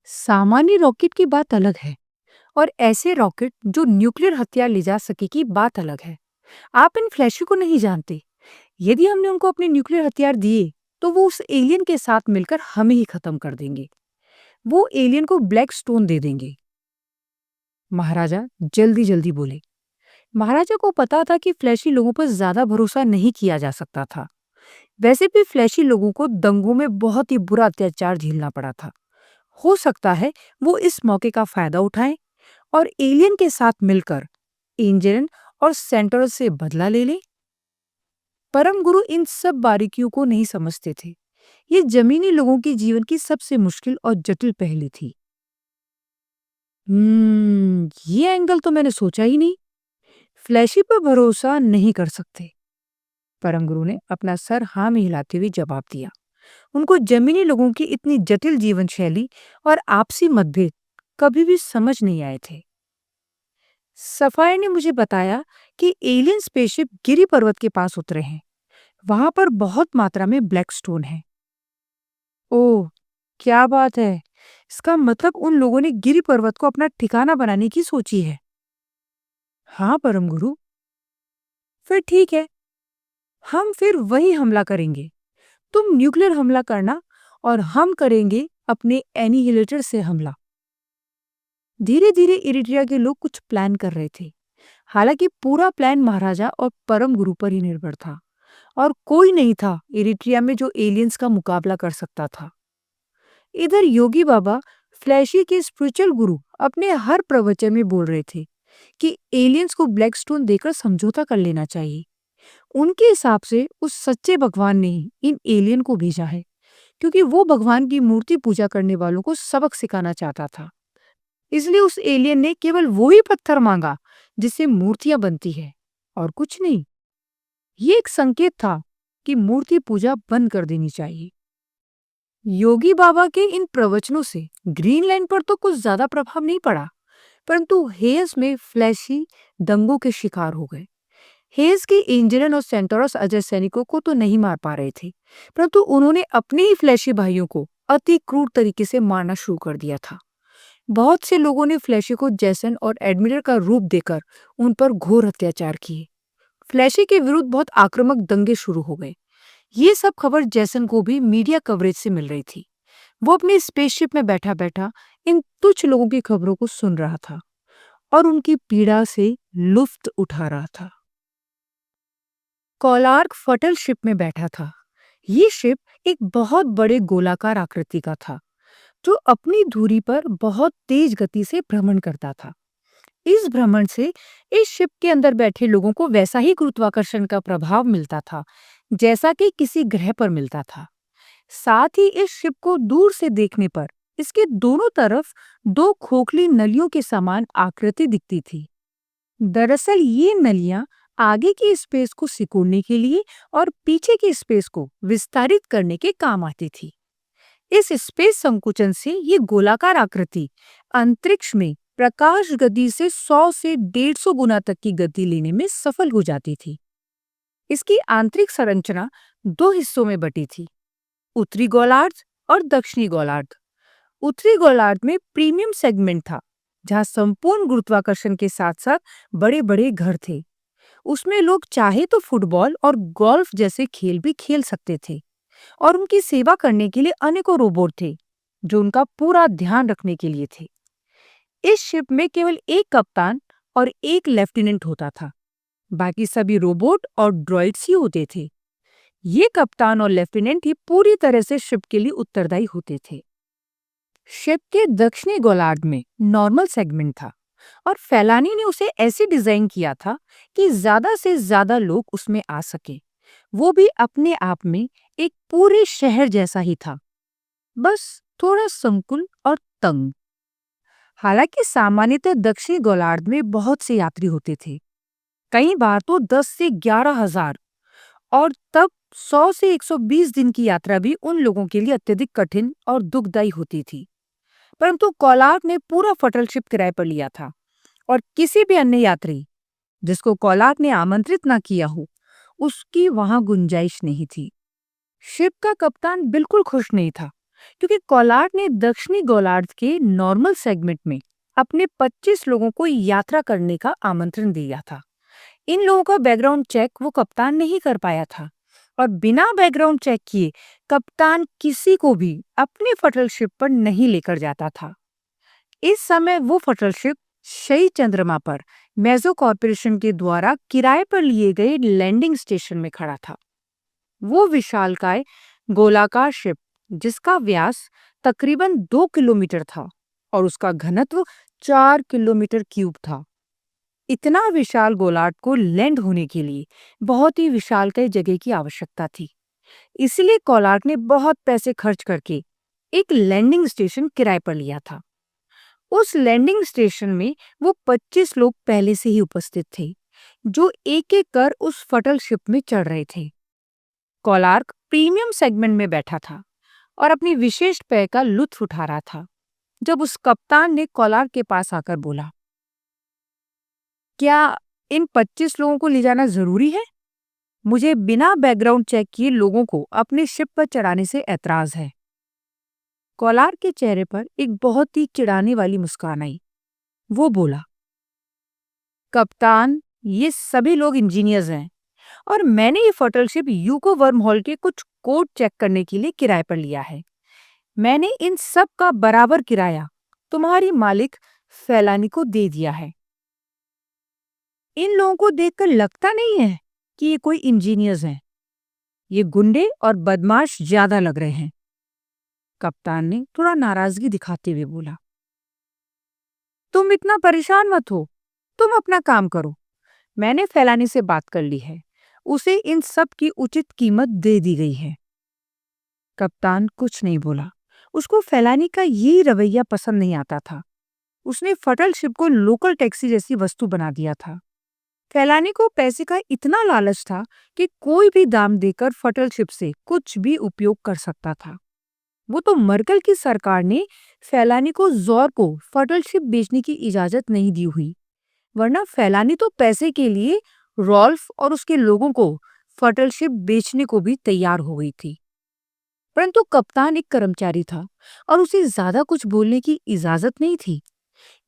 S1: सामान्य रॉकेट की बात अलग है और ऐसे रॉकेट जो न्यूक्लियर हथियार ले जा सके की बात अलग है। आप इन फ्लैशी को नहीं जानते। यदि हमने उनको अपने न्यूक्लियर हथियार दिए तो वो उस एलियन के साथ मिलकर हमें ही खत्म कर देंगे। वो एलियन को ब्लैक स्टोन दे देंगे। महाराजा जल्दी जल्दी बोले। महाराजा को पता था कि फ्लैशी लोगों पर ज्यादा भरोसा नहीं किया जा सकता था। वैसे भी फ्लैशी लोगों को दंगों में बहुत ही बुरा अत्याचार झेलना पड़ा था। हो सकता है वो इस मौके का फायदा उठाएं और एलियन के साथ मिलकर एंजेलन और सेंटोरस से बदला ले लें। परम गुरु इन सब बारीकियों को नहीं समझते थे। ये जमीनी लोगों के जीवन की सबसे मुश्किल और जटिल पहेली थी। ये एंगल तो मैंने सोचा ही नहीं। फ्लैशी पर भरोसा नहीं कर सकते। परम गुरु ने अपना सर हाँ में हिलाते हुए जवाब दिया। उनको जमीनी लोगों की इतनी जटिल जीवन शैली और आपसी मतभेद कभी भी समझ नहीं आए थे। सफायर ने मुझे बताया कि एलियन स्पेसशिप गिरी पर्वत के पास उतरे हैं। वहां पर बहुत मात्रा में ब्लैक स्टोन है। ओह, क्या बात है! इसका मतलब उन लोगों ने गिरि पर्वत को अपना ठिकाना बनाने की सोची है। हाँ परम गुरु। फिर ठीक है, हम फिर वही हमला करेंगे। तुम न्यूक्लियर हमला करना और हम करेंगे अपने एनिहिलेटर से हमला। धीरे धीरे इरिट्रिया के लोग कुछ प्लान कर रहे थे। हालांकि पूरा प्लान महाराजा और परम गुरु पर ही निर्भर था, और कोई नहीं था इरिट्रिया में जो एलियंस का मुकाबला कर सकता था। इधर योगी बाबा फ्लैशी के स्पिरिचुअल गुरु अपने हर प्रवचन में बोल रहे थे कि एलियंस को ब्लैक स्टोन देकर समझौता कर लेना चाहिए। उनके हिसाब से उस सच्चे भगवान ने ही इन एलियन को भेजा है, क्योंकि वो भगवान की मूर्ति पूजा करने वालों को सबक सिखाना चाहता था। इसलिए उस एलियन ने केवल वो ही पत्थर मांगा जिससे मूर्तियां बनती है, और कुछ नहीं। ये एक संकेत था कि मूर्ति पूजा बंद कर देनी चाहिए। योगी बाबा के इन प्रवचनों से ग्रीनलैंड पर तो कुछ ज्यादा प्रभाव नहीं पड़ा, परंतु हेयस में फ्लैशी दंगों के शिकार हो गए। हेयस के एंजेलन और सेंटोरस अजय सैनिकों को तो नहीं मार पा रहे थे, परंतु उन्होंने अपने ही फ्लैशी भाइयों को अति क्रूर तरीके से मारना शुरू कर दिया था। बहुत से लोगों ने फ्लैशी को जैसन और एडमिरल का रूप देकर उन पर घोर अत्याचार किए। फ्लैशी के विरुद्ध बहुत आक्रामक दंगे शुरू हो गए। ये सब खबर जैसन को भी मीडिया कवरेज से मिल रही थी। वो अपने स्पेसशिप में बैठा बैठा इन तुच्छ लोगों की खबरों को सुन रहा था और उनकी पीड़ा से लुत्फ उठा रहा था। कोलार्क फटल शिप में बैठा था। ये शिप एक बहुत बड़े गोलाकार आकृति का था, जो अपनी धुरी पर बहुत तेज गति से भ्रमण करता था। इस भ्रमण से इस शिप के अंदर बैठे लोगों को वैसा ही गुरुत्वाकर्षण का प्रभाव मिलता था जैसा कि किसी ग्रह पर मिलता था। साथ ही इस शिप को दूर से देखने पर इसके दोनों तरफ दो खोखली नलियों के समान आकृति दिखती थी। दरअसल ये नलियां आगे की स्पेस को सिकुड़ने के लिए और पीछे की स्पेस को विस्तारित करने के काम आती थी। इस स्पेस संकुचन से ये गोलाकार आकृति अंतरिक्ष में प्रकाश गति से 100 से 150 गुना तक की गति लेने में सफल हो जाती थी। इसकी आंतरिक संरचना दो हिस्सों में बटी थी, उत्तरी गोलार्ध और दक्षिणी गोलार्ध। उत्तरी गोलार्ध में प्रीमियम सेगमेंट था, जहां संपूर्ण गुरुत्वाकर्षण के साथ साथ बड़े बड़े घर थे। उसमें लोग चाहे तो फुटबॉल और गोल्फ जैसे खेल भी खेल सकते थे, और उनकी सेवा करने के लिए अनेकों रोबोट थे जो उनका पूरा ध्यान रखने के लिए थे। इस शिप में केवल एक कप्तान और एक लेफ्टिनेंट होता था, बाकी सभी रोबोट और ड्रॉइड्स ही होते थे। ये कप्तान और लेफ्टिनेंट ही पूरी तरह से शिप के लिए उत्तरदायी होते थे। शिप के दक्षिणी गोलार्ध में नॉर्मल सेगमेंट था, और फैलानी ने उसे ऐसे डिजाइन किया था कि ज्यादा से ज्यादा लोग उसमें आ सके। वो भी अपने आप में एक पूरे शहर जैसा ही था, बस थोड़ा संकुल और तंग। हालांकि सामान्यतः दक्षिणी गोलार्ध में बहुत से यात्री होते थे, कई बार तो 10 से 11,000, और तब 100 से 120 दिन की यात्रा भी उन लोगों के लिए अत्यधिक कठिन और दुखदायी होती थी। परंतु कोलार्क ने पूरा फटलशिप किराए पर लिया था, और किसी भी अन्य यात्री जिसको कोलार्क ने आमंत्रित न किया हो, उसकी वहां गुंजाइश नहीं थी। शिप का कप्तान बिल्कुल खुश नहीं था, क्योंकि कोलार्क ने दक्षिणी गोलार्ध के नॉर्मल सेगमेंट में अपने 25 लोगों को यात्रा करने का आमंत्रण दिया था। इन लोगों का बैकग्राउंड चेक वो कप्तान नहीं कर पाया था, और बिना बैकग्राउंड चेक किए कप्तान किसी को भी अपने फटलशिप पर नहीं लेकर जाता था। इस समय वो फटलशिप शई चंद्रमा पर मेजो कॉर्पोरेशन के द्वारा किराए पर लिए गए लैंडिंग स्टेशन में खड़ा था। वो विशालकाय गोलाकार शिप, जिसका व्यास तकरीबन 2 किलोमीटर था और उसका घनत्व 4 किलोमीटर क्यूब था। इतना विशाल गोलार्ध को लैंड होने के लिए बहुत ही विशालकाय जगह की आवश्यकता थी। इसलिए कोलार्क ने बहुत पैसे खर्च करके एक लैंडिंग स्टेशन किराए पर लिया था। उस लैंडिंग स्टेशन में वो 25 लोग पहले से ही उपस्थित थे, जो एक एक कर उस फटल शिप में चढ़ रहे थे। कोलार्क प्रीमियम सेगमेंट में बैठा था और अपनी विशेष पेय का लुत्फ उठा रहा था, जब उस कप्तान ने कोलार्क के पास आकर बोला, क्या इन 25 लोगों को ले जाना जरूरी है? मुझे बिना बैकग्राउंड चेक किए लोगों को अपने शिप पर चढ़ाने से ऐतराज है। कोलार के चेहरे पर एक बहुत ही चिढ़ाने वाली मुस्कान आई। वो बोला, कप्तान, ये सभी लोग इंजीनियर्स हैं और मैंने ये फटलशिप यूको वर्म हॉल के कुछ कोड चेक करने के लिए किराए पर लिया है। मैंने इन सब का बराबर किराया तुम्हारी मालिक फैलानी को दे दिया है। इन लोगों को देखकर लगता नहीं है कि ये कोई इंजीनियर्स हैं। ये गुंडे और बदमाश ज्यादा लग रहे हैं। कप्तान ने थोड़ा नाराजगी दिखाते हुए बोला, तुम इतना परेशान मत हो, तुम अपना काम करो। मैंने फैलानी से बात कर ली है, उसे इन सब की उचित कीमत दे दी गई है। कप्तान कुछ नहीं बोला। उसको फैलानी का ये रवैया पसंद नहीं आता था। उसने फटल शिप को लोकल टैक्सी जैसी वस्तु बना दिया था। फैलानी को पैसे का इतना लालच था कि कोई भी दाम देकर फटल शिप से कुछ भी उपयोग कर सकता था। वो तो मर्कल की सरकार ने फैलानी को ज़ोर को फटल शिप बेचने की इजाजत नहीं दी हुई, वरना फैलानी तो पैसे के लिए रॉल्फ और उसके लोगों को फटल शिप बेचने को भी तैयार हो गई थी। परंतु कप्तान एक कर्मचारी था और उसे ज्यादा कुछ बोलने की इजाजत नहीं थी।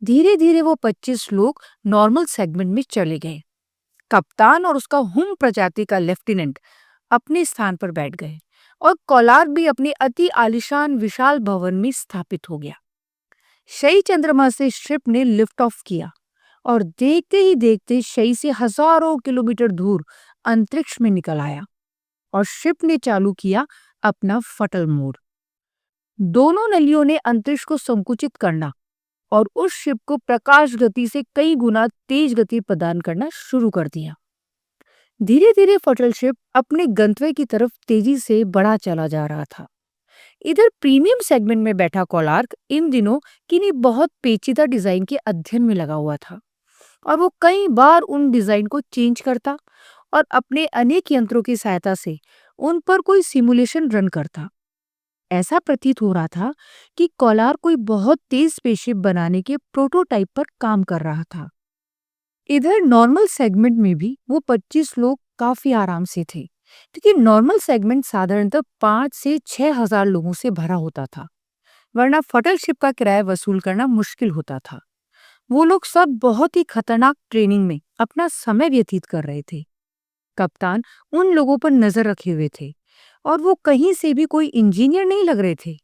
S1: धीरे धीरे वो 25 लोग नॉर्मल सेगमेंट में चले गए। कप्तान और उसका हुम प्रजाति का लेफ्टिनेंट अपने स्थान पर बैठ गए और कोलार भी अपने अति आलिशान विशाल भवन में स्थापित हो गया। शई चंद्रमा से शिप ने लिफ्ट ऑफ किया और देखते ही देखते शई से हजारों किलोमीटर दूर अंतरिक्ष में निकल आया और शिप ने चालू किया अपना फटल मोड। दोनों नलियों ने अंतरिक्ष को संकुचित करना और उस शिप को प्रकाश गति से कई गुना तेज गति प्रदान करना शुरू कर दिया। धीरे धीरे फटल शिप अपने गंतव्य की तरफ तेजी से बढ़ा चला जा रहा था। इधर प्रीमियम सेगमेंट में बैठा कोलार्क इन दिनों किन्हीं बहुत पेचीदा डिजाइन के अध्ययन में लगा हुआ था और वो कई बार उन डिजाइन को चेंज करता और अपने अनेक यंत्रों की सहायता से उन पर कोई सिमुलेशन रन करता। ऐसा प्रतीत हो रहा था कि कोलार कोई बहुत तेज स्पेसशिप बनाने के प्रोटोटाइप पर काम कर रहा था। इधर नॉर्मल सेगमेंट में भी वो 25 लोग काफी आराम से थे, क्योंकि नॉर्मल सेगमेंट साधारणतः 5 से 6 हजार लोगों से भरा होता था, वरना फटल शिप का किराया वसूल करना मुश्किल होता था। वो लोग सब बहुत ही खतरनाक ट्रेनिंग में अपना समय व्यतीत कर रहे थे। कप्तान उन लोगों पर नजर रखे हुए थे और वो कहीं से भी कोई इंजीनियर नहीं लग रहे थे।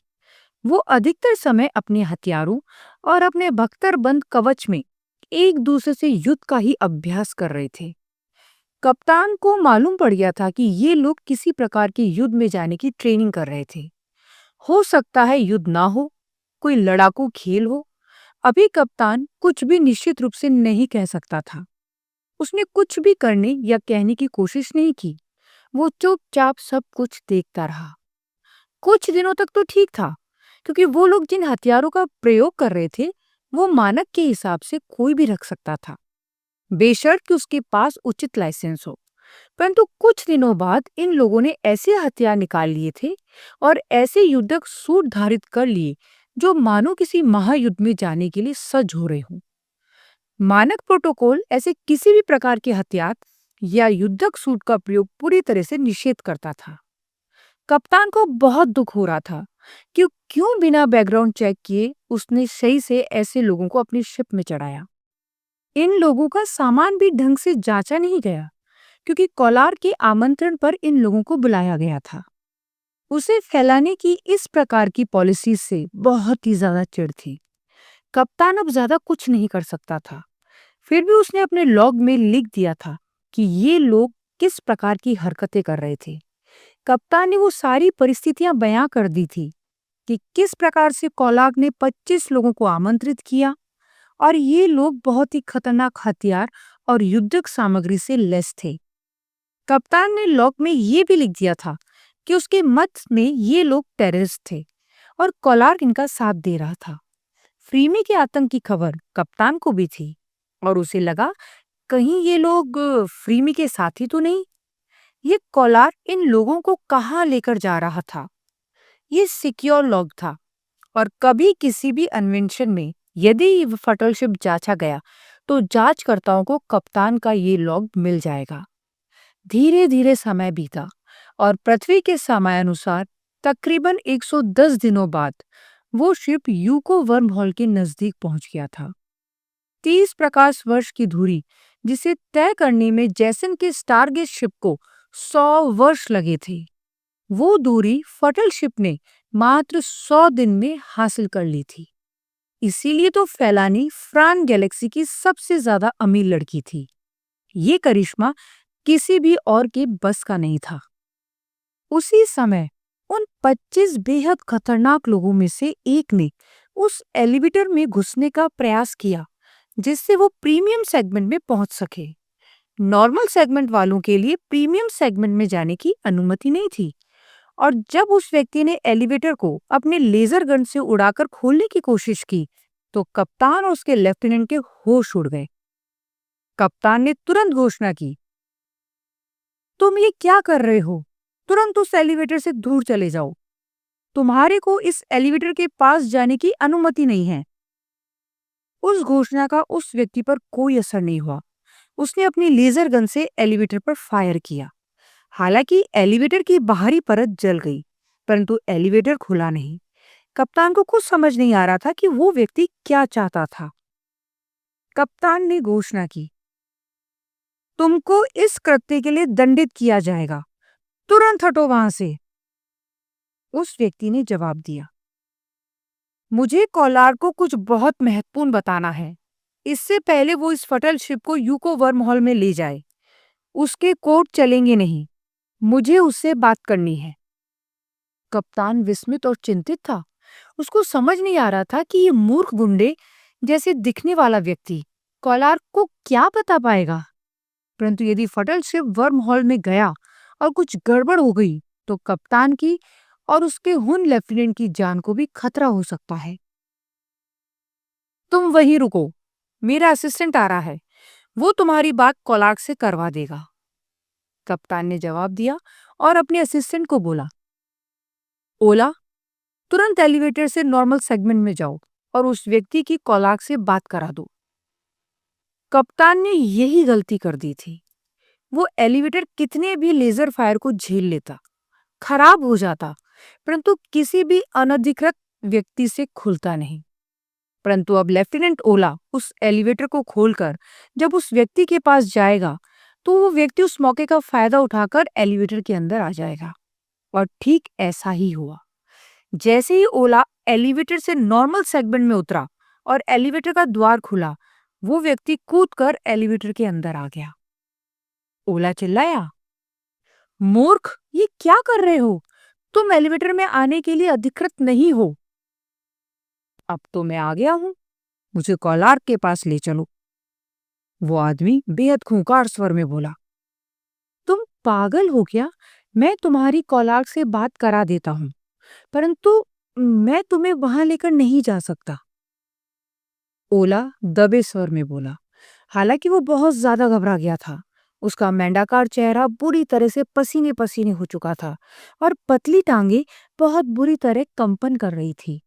S1: वो अधिकतर समय अपने हथियारों और अपने बख्तरबंद कवच में एक दूसरे से युद्ध का ही अभ्यास कर रहे थे। कप्तान को मालूम पड़ गया था कि ये लोग किसी प्रकार के युद्ध में जाने की ट्रेनिंग कर रहे थे। हो सकता है युद्ध ना हो, कोई लड़ाकू खेल हो। अभी कप्तान कुछ भी निश्चित रूप से नहीं कह सकता था। उसने कुछ भी करने या कहने की कोशिश नहीं की। वो चुपचाप सब कुछ देखता रहा। कुछ दिनों तक तो ठीक था, क्योंकि वो लोग जिन हथियारों का प्रयोग कर रहे थे वो मानक के हिसाब से कोई भी रख सकता था, बेशर्त कि उसके पास उचित लाइसेंस हो। परंतु कुछ दिनों बाद इन लोगों ने ऐसे हथियार निकाल लिए थे और ऐसे युद्धक सूट धारित कर लिए जो मानो किसी महायुद्ध में जाने के लिए सज हो रहे हों। मानक प्रोटोकॉल ऐसे किसी भी प्रकार के हथियार या युद्धक सूट का प्रयोग पूरी तरह से निषेध करता था। कप्तान को बहुत दुख हो रहा था कि क्यों बिना बैकग्राउंड चेक किए उसने सही से ऐसे लोगों को अपनी शिप में चढ़ाया। इन लोगों का सामान भी ढंग से जांचा नहीं गया, क्योंकि कोलार के आमंत्रण पर इन लोगों को बुलाया गया था। उसे फैलाने की इस प्रकार की पॉलिसी से बहुत ही ज्यादा चिढ़ थी। कप्तान अब ज्यादा कुछ नहीं कर सकता था। फिर भी उसने अपने लॉग में लिख दिया था कि ये लोग किस प्रकार की हरकतें कर रहे थे। कप्तान ने वो सारी परिस्थितियां बयां कर दी थी कि किस प्रकार से कोलाग ने 25 लोगों को आमंत्रित किया और ये लोग बहुत ही खतरनाक हथियार और युद्धक सामग्री से लैस थे। कप्तान ने लॉग में ये भी लिख दिया था कि उसके मत में ये लोग टेररिस्ट थे और कोलाग इनका साथ दे रहा था। फ्रीमी के आतंक की खबर कप्तान को भी थी और उसे लगा कहीं ये लोग फ्रीमी के साथी तो नहीं। ये कोलार इन लोगों को कहाँ लेकर जा रहा था। ये सिक्योर लॉग था और कभी किसी भी अन्वेषण में यदि फटलशिप जांचा गया तो जांचकर्ताओं को कप्तान का ये लॉग मिल जाएगा। धीरे धीरे समय बीता और पृथ्वी के समयानुसार तकरीबन 110 दिनों बाद वो शिप यूको वर्म हॉल के नजदीक पहुंच गया था। 30 प्रकाश वर्ष की दूरी जिसे तय करने में जैसन के स्टारगेट शिप को 100 वर्ष लगे थे, वो दूरी फटल शिप ने मात्र 100 दिन में हासिल कर ली थी। इसीलिए तो फैलानी फ्रान गैलेक्सी की सबसे ज्यादा अमीर लड़की थी। ये करिश्मा किसी भी और के बस का नहीं था। उसी समय उन 25 बेहद खतरनाक लोगों में से एक ने उस एलिवेटर में घुसने का प्रयास किया जिससे वो प्रीमियम सेगमेंट में पहुंच सके। नॉर्मल सेगमेंट वालों के लिए प्रीमियम सेगमेंट में जाने की अनुमति नहीं थी, और जब उस व्यक्ति ने एलिवेटर को अपने लेजर गन से उड़ाकर खोलने की कोशिश की तो कप्तान और उसके लेफ्टिनेंट के होश उड़ गए। कप्तान ने तुरंत घोषणा की, तुम ये क्या कर रहे हो? तुरंत उस एलिवेटर से दूर चले जाओ। तुम्हारे को इस एलिवेटर के पास जाने की अनुमति नहीं है। उस घोषणा का उस व्यक्ति पर कोई असर नहीं हुआ। उसने अपनी लेजर गन से एलिवेटर पर फायर किया। हालांकि एलिवेटर की बाहरी परत जल गई, परंतु एलिवेटर खुला नहीं। कप्तान को कुछ समझ नहीं आ रहा था कि वो व्यक्ति क्या चाहता था। कप्तान ने घोषणा की, तुमको इस कृत्य के लिए दंडित किया जाएगा। तुरंत हटो वहां से। उस व्यक्ति ने जवाब दिया, मुझे कोलार को कुछ बहुत महत्वपूर्ण बताना है। इससे पहले वो इस फटल शिप को यूको वर्म हॉल में ले जाए। उसके कोड चलेंगे नहीं। मुझे उससे बात करनी है। कप्तान विस्मित और चिंतित था। उसको समझ नहीं आ रहा था कि ये मूर्ख गुंडे जैसे दिखने वाला व्यक्ति कोलार को क्या बता पाएगा। परंतु यदि फटल शिप वर्म हॉल में गया और कुछ गड़बड़ हो गई तो कप्तान की और उसके हुन लेफ्टिनेंट की जान को भी खतरा हो सकता है। तुम वहीं रुको, मेरा असिस्टेंट आ रहा है। वो तुम्हारी बात कोलार्क से करवा देगा। कप्तान ने जवाब दिया और अपने असिस्टेंट को बोला, ओला, तुरंत एलिवेटर से नॉर्मल सेगमेंट में जाओ और उस व्यक्ति की कोलार्क से बात करा दो। कप्तान ने यही गलती कर दी थी। वो एलिवेटर कितने भी लेजर फायर को झेल लेता, खराब हो जाता, परंतु किसी भी अनधिकृत व्यक्ति से खुलता नहीं। परंतु अब लेफ्टिनेंट ओला उस एलिवेटर को खोलकर जब उस व्यक्ति के पास जाएगा तो वो व्यक्ति उस मौके का फायदा उठाकर एलिवेटर के अंदर आ जाएगा। और ठीक ऐसा ही हुआ। जैसे ही ओला एलिवेटर से नॉर्मल सेगमेंट में उतरा और एलिवेटर का द्वार खुला, वो व्यक्ति कूदकर एलिवेटर के अंदर आ गया। ओला चिल्लाया, मूर्ख, ये क्या कर रहे हो? तुम एलिवेटर में आने के लिए अधिकृत नहीं हो। अब तो मैं आ गया हूं, मुझे कोलार्क के पास ले चलो। वो आदमी बेहद खूंखार स्वर में बोला, तुम पागल हो क्या? मैं तुम्हारी कोलार्क से बात करा देता हूं, परंतु मैं तुम्हें वहां लेकर नहीं जा सकता। ओला दबे स्वर में बोला। हालांकि वो बहुत ज्यादा घबरा गया था। उसका मेंढाकार चेहरा बुरी तरह से पसीने पसीने हो चुका था और पतली टांगे बहुत बुरी तरह कंपन कर रही थी।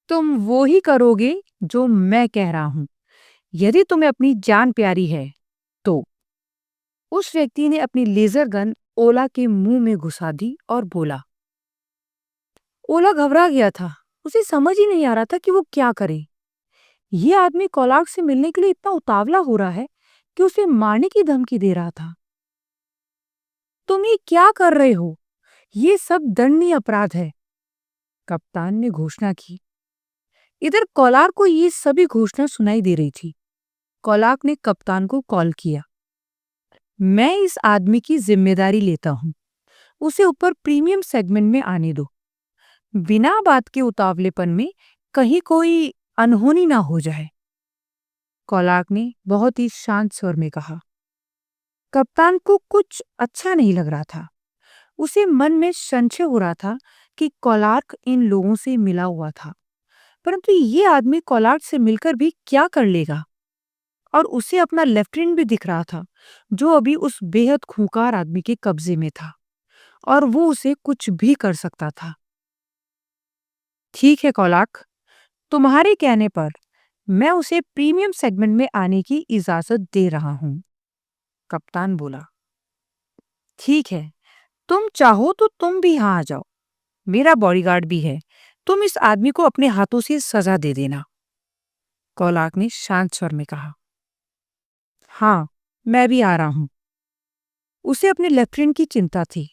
S1: तुम वो ही करोगे जो मैं कह रहा हूं, यदि तुम्हें अपनी जान प्यारी है तो। उस व्यक्ति ने अपनी लेजर गन ओला के मुंह में घुसा दी और बोला। ओला घबरा गया था। उसे समझ ही नहीं आ रहा था कि वो क्या करे। ये आदमी कोलार्क से मिलने के लिए इतना उतावला हो रहा है कि उसे मारने की धमकी दे रहा था। तुम ये क्या कर रहे हो? ये सब दंडनीय अपराध है, कप्तान ने घोषणा की। इधर कोलार्क को ये सभी घोषणा सुनाई दे रही थी। कोलार्क ने कप्तान को कॉल किया। मैं इस आदमी की जिम्मेदारी लेता हूं। उसे ऊपर प्रीमियम सेगमेंट में आने दो। बिना बात के उतावलेपन में कहीं कोई अनहोनी ना हो जाए, कोलार्क ने बहुत ही शांत स्वर में कहा। कप्तान को कुछ अच्छा नहीं लग रहा था। उसे मन में संशय हो रहा था कि कोलार्क इन लोगों से मिला हुआ था, परंतु ये आदमी कोलार्क से मिलकर भी क्या कर लेगा। और उसे अपना लेफ्टिनेंट भी दिख रहा था जो अभी उस बेहद खूंखार आदमी के कब्जे में था, और वो उसे कुछ भी कर सकता था। ठीक है कोलार्क, तुम्हारे कहने पर मैं उसे प्रीमियम सेगमेंट में आने की इजाजत दे रहा हूं। कप्तान बोला, ठीक है, तुम चाहो तो तुम भी यहाँ आ जाओ, मेरा बॉडीगार्ड भी है, तुम इस आदमी को अपने हाथों से सजा दे देना। कोलाक ने शांत स्वर में कहा, हाँ, मैं भी आ रहा हूं। उसे अपने लेफ्टिनेंट की चिंता थी।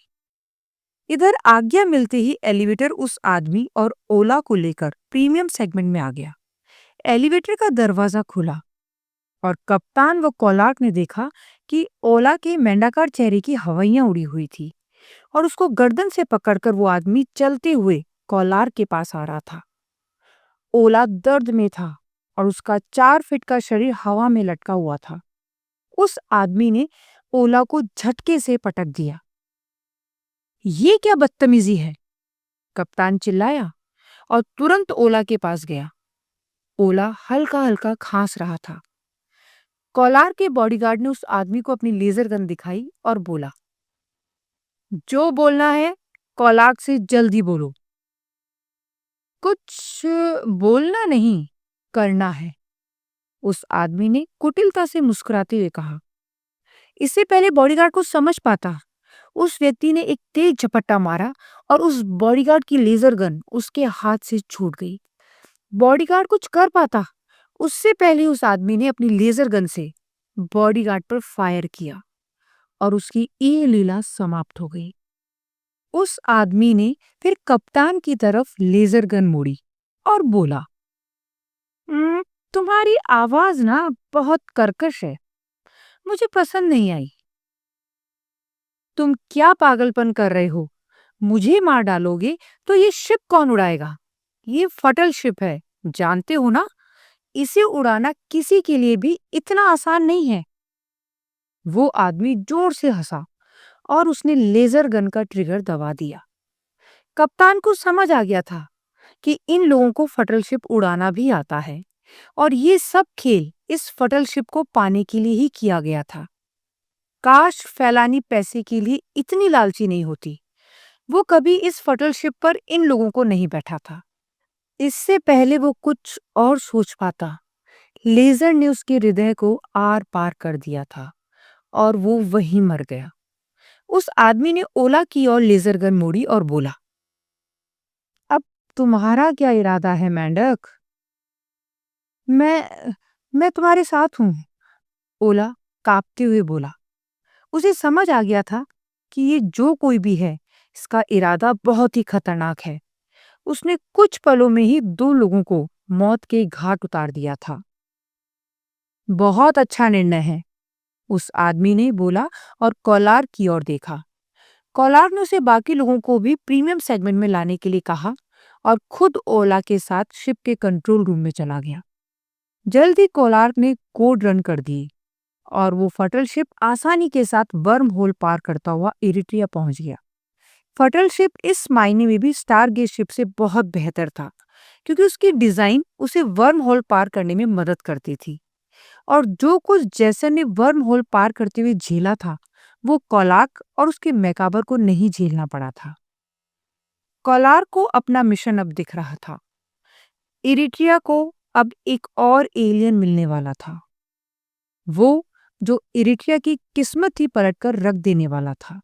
S1: इधर आज्ञा मिलते ही एलिवेटर उस आदमी और ओला को लेकर प्रीमियम सेगमेंट में आ गया। एलिवेटर का दरवाजा खुला और कप्तान व कोलार्क ने देखा कि ओला के मेंढाकार चेहरे की हवाइयां उड़ी हुई थी और उसको गर्दन से पकड़कर वो आदमी चलते हुए कोलार्क के पास आ रहा था। ओला दर्द में था और उसका 4 फीट का शरीर हवा में लटका हुआ था। उस आदमी ने ओला को झटके से पटक दिया। ये क्या बदतमीजी है? कप्तान चिल्लाया और तुरंत ओला के पास गया। ओला हल्का हल्का खांस रहा था। कोलार के बॉडीगार्ड ने उस आदमी को अपनी लेजर गन दिखाई और बोला, जो बोलना है कोलार से जल्दी बोलो। कुछ बोलना नहीं, करना है, उस आदमी ने कुटिलता से मुस्कुराते हुए कहा। इससे पहले बॉडीगार्ड को समझ पाता, उस व्यक्ति ने एक तेज झपट्टा मारा और उस बॉडीगार्ड की लेजर गन उसके हाथ से छूट गई। बॉडीगार्ड कुछ कर पाता, उससे पहले उस आदमी ने अपनी लेजर गन से बॉडीगार्ड पर फायर किया और उसकी ये लीला समाप्त हो गई। उस आदमी ने फिर कप्तान की तरफ लेजर गन मोड़ी और बोला, "हम्म, तुम्हारी आवाज ना बहुत कर्कश है, मुझे पसंद नहीं आई। तुम क्या पागलपन कर रहे हो? मुझे मार डालोगे तो ये शिप कौन उड़ाएगा? ये फटल शिप है, जानते हो ना? इसे उड़ाना किसी के लिए भी इतना आसान नहीं है।" वो आदमी जोर से हंसा और उसने लेजर गन का ट्रिगर दबा दिया। कप्तान को समझ आ गया था कि इन लोगों को फटल शिप उड़ाना भी आता है और ये सब खेल इस फटल शिप को पाने के लिए ही किया गया था। काश फैलानी पैसे के लिए इतनी लालची नहीं होती, वो कभी इस फटल शिप पर इन लोगों को नहीं बैठा था। इससे पहले वो कुछ और सोच पाता, लेजर ने उसके हृदय को आर पार कर दिया था और वो वहीं मर गया। उस आदमी ने ओला की ओर लेजर गन मोड़ी और बोला, अब तुम्हारा क्या इरादा है मेंढक? मैं तुम्हारे साथ हूं, ओला कांपते हुए बोला। उसे समझ आ गया था कि ये जो कोई भी है, इसका इरादा बहुत ही खतरनाक है। उसने कुछ पलों में ही 2 लोगों को मौत के घाट उतार दिया था। बहुत अच्छा निर्णय है, उस आदमी ने बोला और कोलार की ओर देखा। कोलार ने उसे बाकी लोगों को भी प्रीमियम सेगमेंट में लाने के लिए कहा और खुद ओला के साथ शिप के कंट्रोल रूम में चला गया। जल्दी कोलार ने कोड रन कर दी और वो फटल शिप आसानी के साथ वर्म होल पार करता हुआ इरिट्रिया पहुंच गया। फटल शिप इस मायने में भी स्टारगेट शिप से बहुत बेहतर था क्योंकि उसकी डिजाइन उसे वर्म होल पार करने में मदद करती थी और जो कुछ जैसन ने वर्म होल पार करते हुए झेला था, वो कोलार्क और उसके मैकाबर को नहीं झेलना पड़ा था। कोलार्क को अपना मिशन अब दिख रहा था। इरिट्रिया को अब एक और एलियन मिलने वाला था, वो जो इरिट्रिया की किस्मत ही पलटकर रख देने वाला था।